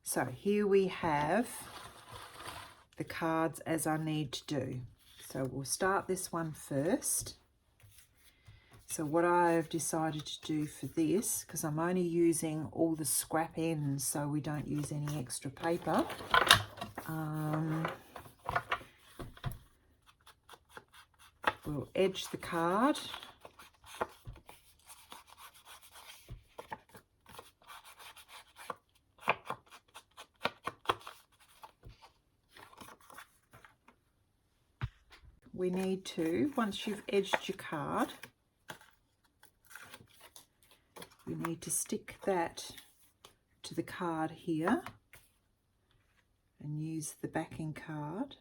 Speaker 1: so here we have the cards as I need to do. So we'll start this one first. So what I've decided to do for this, because I'm only using all the scrap ends so we don't use any extra paper, we'll edge the card. We need to, once you've edged your card, you need to stick that to the card here and use the backing card.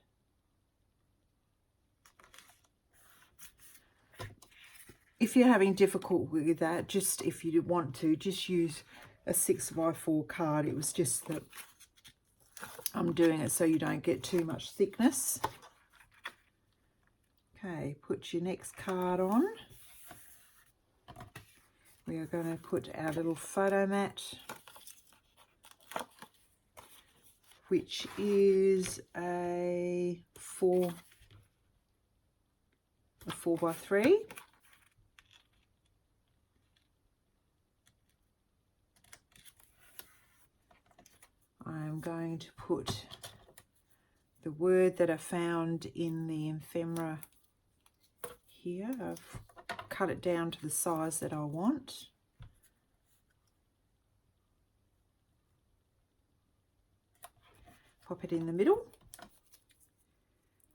Speaker 1: If you're having difficulty with that, just if you want to, just use a 6x4 card. It was just that I'm doing it so you don't get too much thickness. Okay, put your next card on. We are going to put our little photo mat, which is a 4x3. I'm going to put the word that I found in the ephemera here. I've cut it down to the size that I want. pop it in the middle.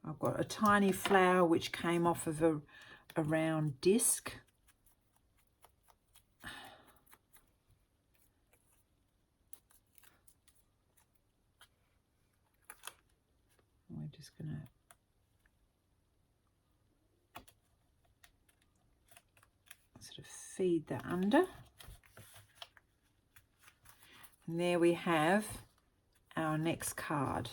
Speaker 1: I've got a tiny flower which came off of a round disc. We're just going to sort of feed that under. And there we have our next card.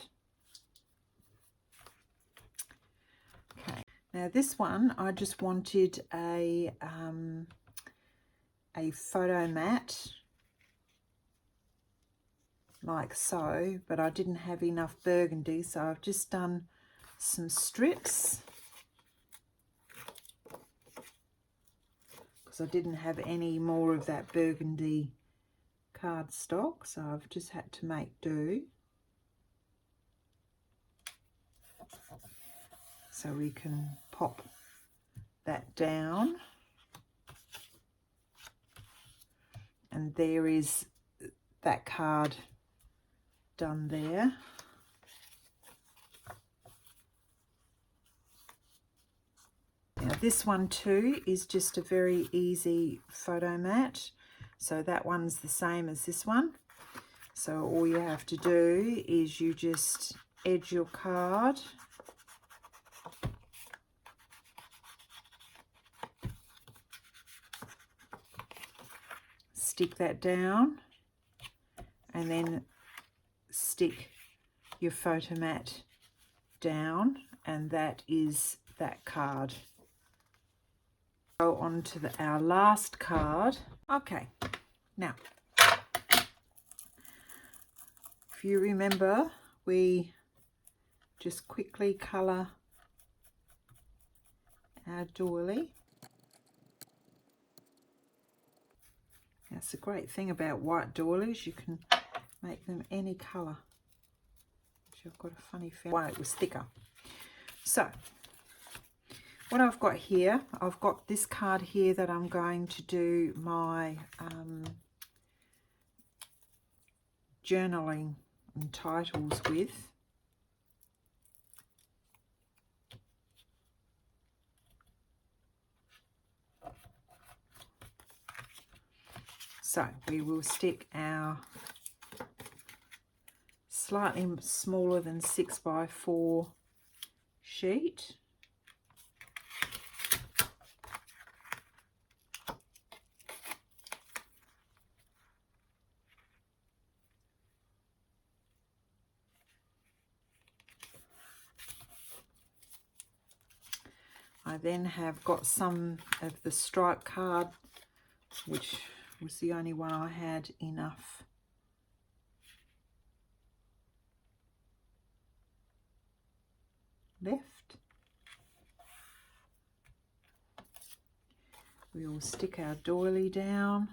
Speaker 1: Okay, now this one I just wanted a photo mat like so, but I didn't have enough burgundy, so I've just done some strips because I didn't have any more of that burgundy cardstock, so I've just had to make do. So we can pop that down, and there is that card done there. Now this one too is just a very easy photo mat. So that one's the same as this one. So all you have to do is you just edge your card. Stick that down and then stick your photo mat down, and that is that card. Go on to our last card. Okay, now if you remember, we just quickly colour our doily. That's the great thing about white doilies, you can make them any colour. I've got a funny feeling why it was thicker. So what I've got here, I've got this card here that I'm going to do my journaling and titles with. So we will stick our slightly smaller than 6x4 sheet. I then have got some of the stripe card, which was the only one I had enough left. We will stick our doily down.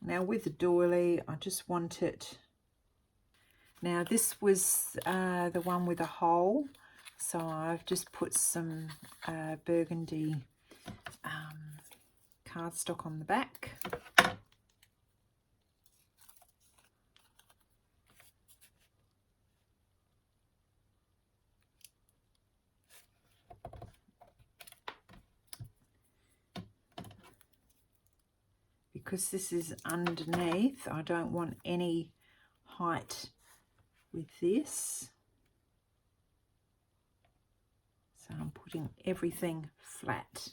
Speaker 1: Now with the doily, I just want it. Now this was the one with a hole, so I've just put some burgundy cardstock on the back. Because this is underneath, I don't want any height with this. So I'm putting everything flat.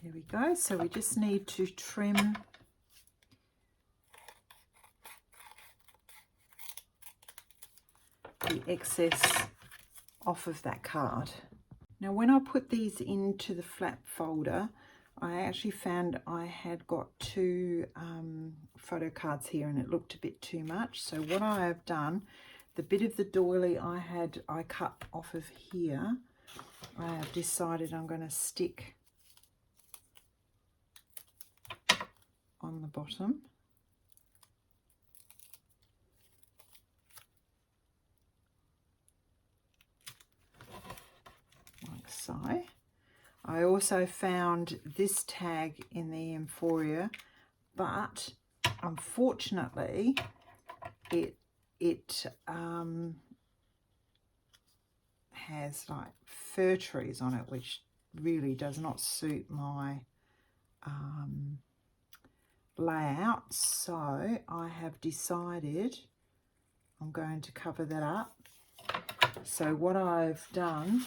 Speaker 1: There we go. So we just need to trim the excess off of that card. Now when I put these into the flap folder, I actually found I had got two photo cards here and it looked a bit too much. So what I have done, the bit of the doily I cut off of here, I have decided I'm going to stick on the bottom. Like so. I also found this tag in the Emphoria, but unfortunately it has like fir trees on it, which really does not suit my layout. So I have decided I'm going to cover that up. So what I've done,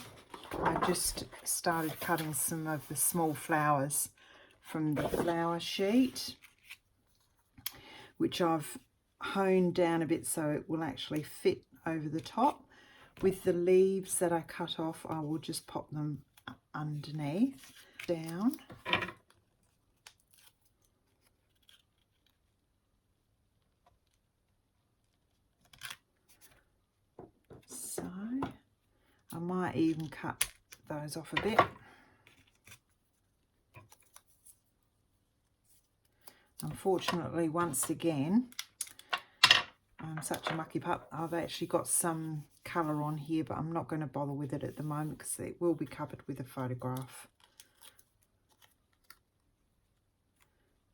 Speaker 1: I just started cutting some of the small flowers from the flower sheet, which I've honed down a bit so it will actually fit over the top. With the leaves that I cut off, I will just pop them underneath, down. So I might even cut those off a bit. Unfortunately, once again, I'm such a mucky pup. I've actually got some colour on here, but I'm not going to bother with it at the moment because it will be covered with a photograph.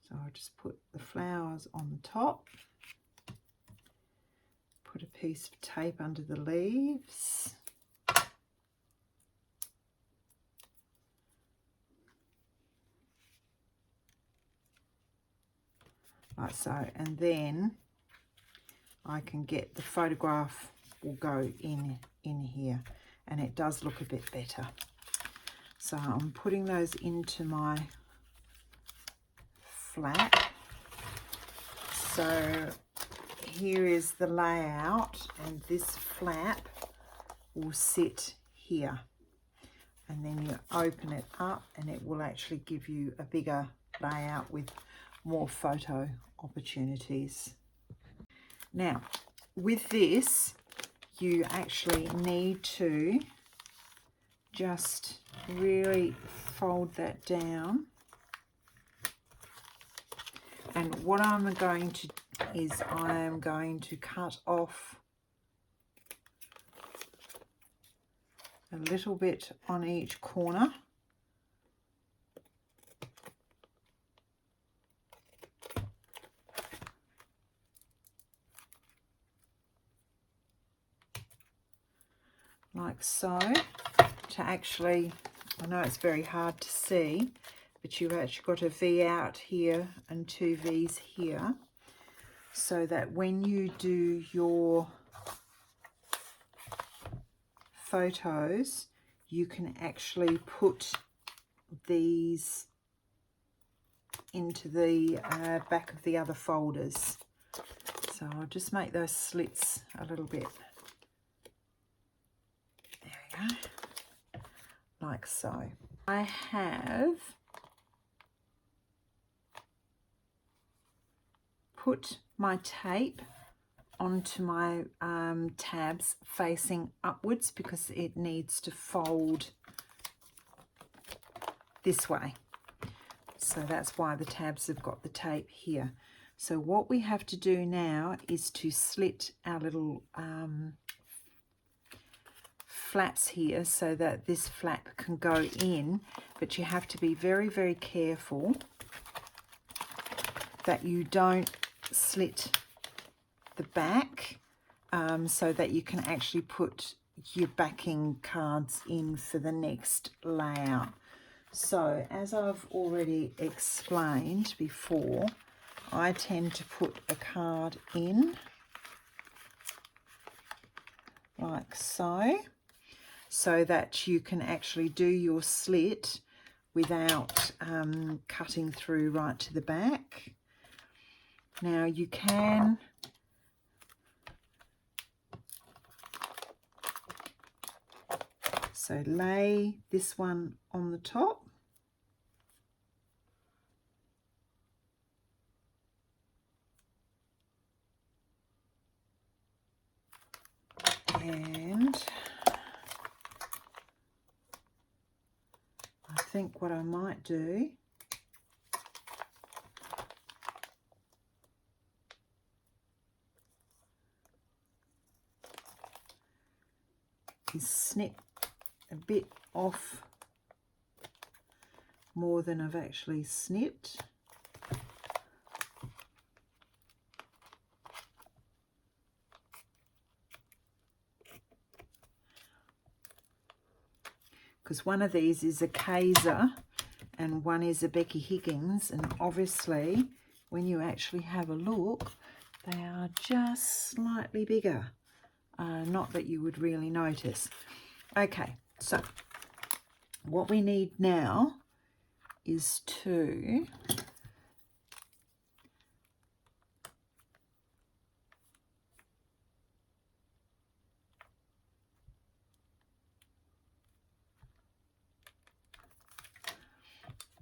Speaker 1: So I'll just put the flowers on the top. Put a piece of tape under the leaves. Like so, and then I can get the photograph will go in here, and it does look a bit better. So I'm putting those into my flap. So here is the layout, and this flap will sit here, and then you open it up and it will actually give you a bigger layout with more photo opportunities. Now with this, you actually need to just really fold that down, and what I'm going to do is I am going to cut off a little bit on each corner. Like so, to actually, I know it's very hard to see, but you've actually got a V out here and two V's here, so that when you do your photos, you can actually put these into the back of the other folders. So I'll just make those slits a little bit. There we go. Like so. I have put my tape onto my tabs facing upwards because it needs to fold this way. So that's why the tabs have got the tape here. So what we have to do now is to slit our little flaps here so that this flap can go in, but you have to be very, very careful that you don't slit the back, so that you can actually put your backing cards in for the next layout. So as I've already explained before, I tend to put a card in like so, so that you can actually do your slit without cutting through right to the back. Now you can So lay this one on the top. And I think what I might do is snip a bit off more than I've actually snipped. Because one of these is a Kaiser and one is a Becky Higgins, and obviously when you actually have a look, they are just slightly bigger. Not that you would really notice. Okay, so what we need now is to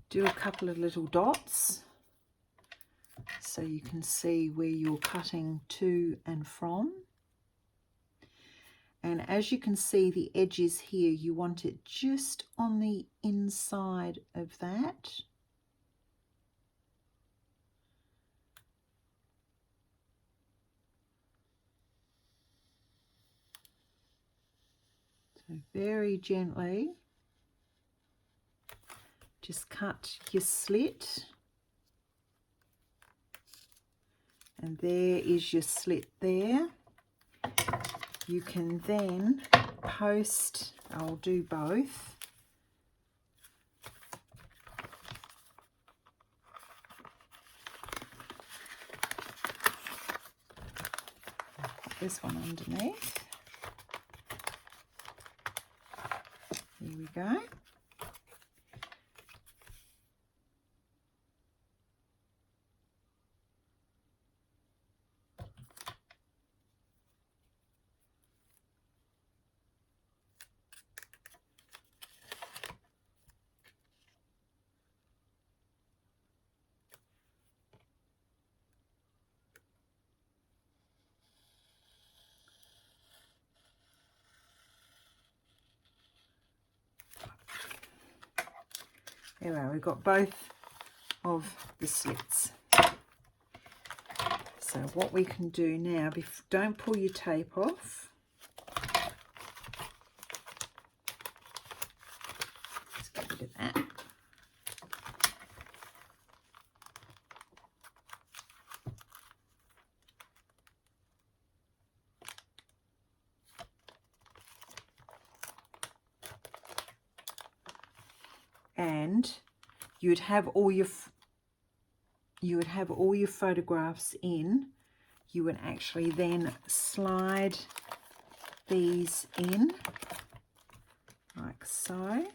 Speaker 1: do a couple of little dots so you can see where you're cutting to and from. And as you can see, the edges here, you want it just on the inside of that. So very gently, just cut your slit. And there is your slit there. You can then post, I'll do both. Put this one underneath. Here we go. There we are, we've got both of the slits. So what we can do now, don't pull your tape off. Let's get rid of that. And you would have all your photographs in. You would actually then slide these in like so.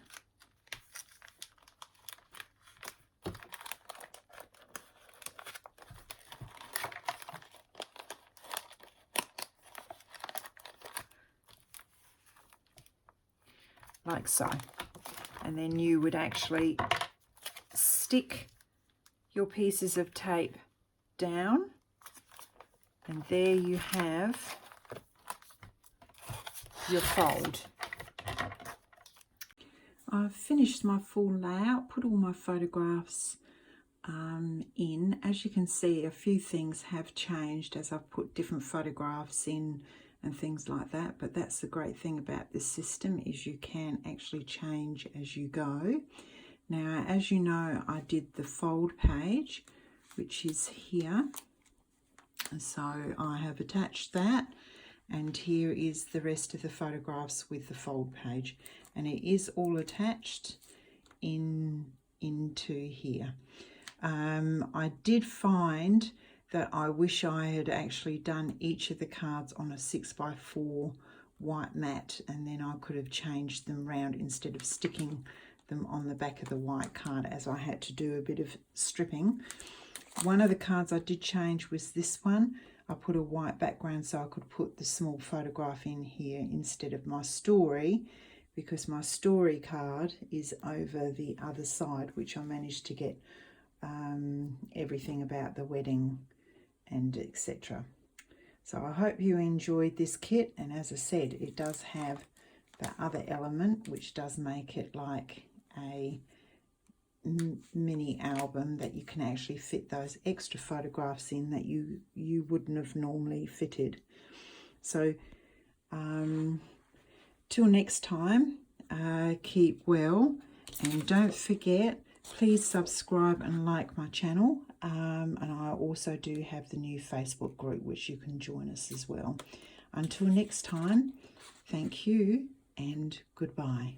Speaker 1: Like so. And then you would actually stick your pieces of tape down, and there you have your fold. I've finished my full layout, put all my photographs in. As you can see, a few things have changed as I've put different photographs in and things like that, but that's the great thing about this system, is you can actually change as you go. Now, as you know, I did the fold page, which is here, so I have attached that, and here is the rest of the photographs with the fold page, and it is all attached into here. I did find that I wish I had actually done each of the cards on a 6x4 white mat, and then I could have changed them round instead of sticking them on the back of the white card, as I had to do a bit of stripping. One of the cards I did change was this one. I put a white background so I could put the small photograph in here instead of my story, because my story card is over the other side, which I managed to get everything about the wedding and etc. So I hope you enjoyed this kit, and as I said, it does have the other element which does make it like a mini album that you can actually fit those extra photographs in that you wouldn't have normally fitted. So till next time, keep well, and don't forget, please subscribe and like my channel, and I also do have the new Facebook group which you can join us as well. Until next time, thank you and goodbye.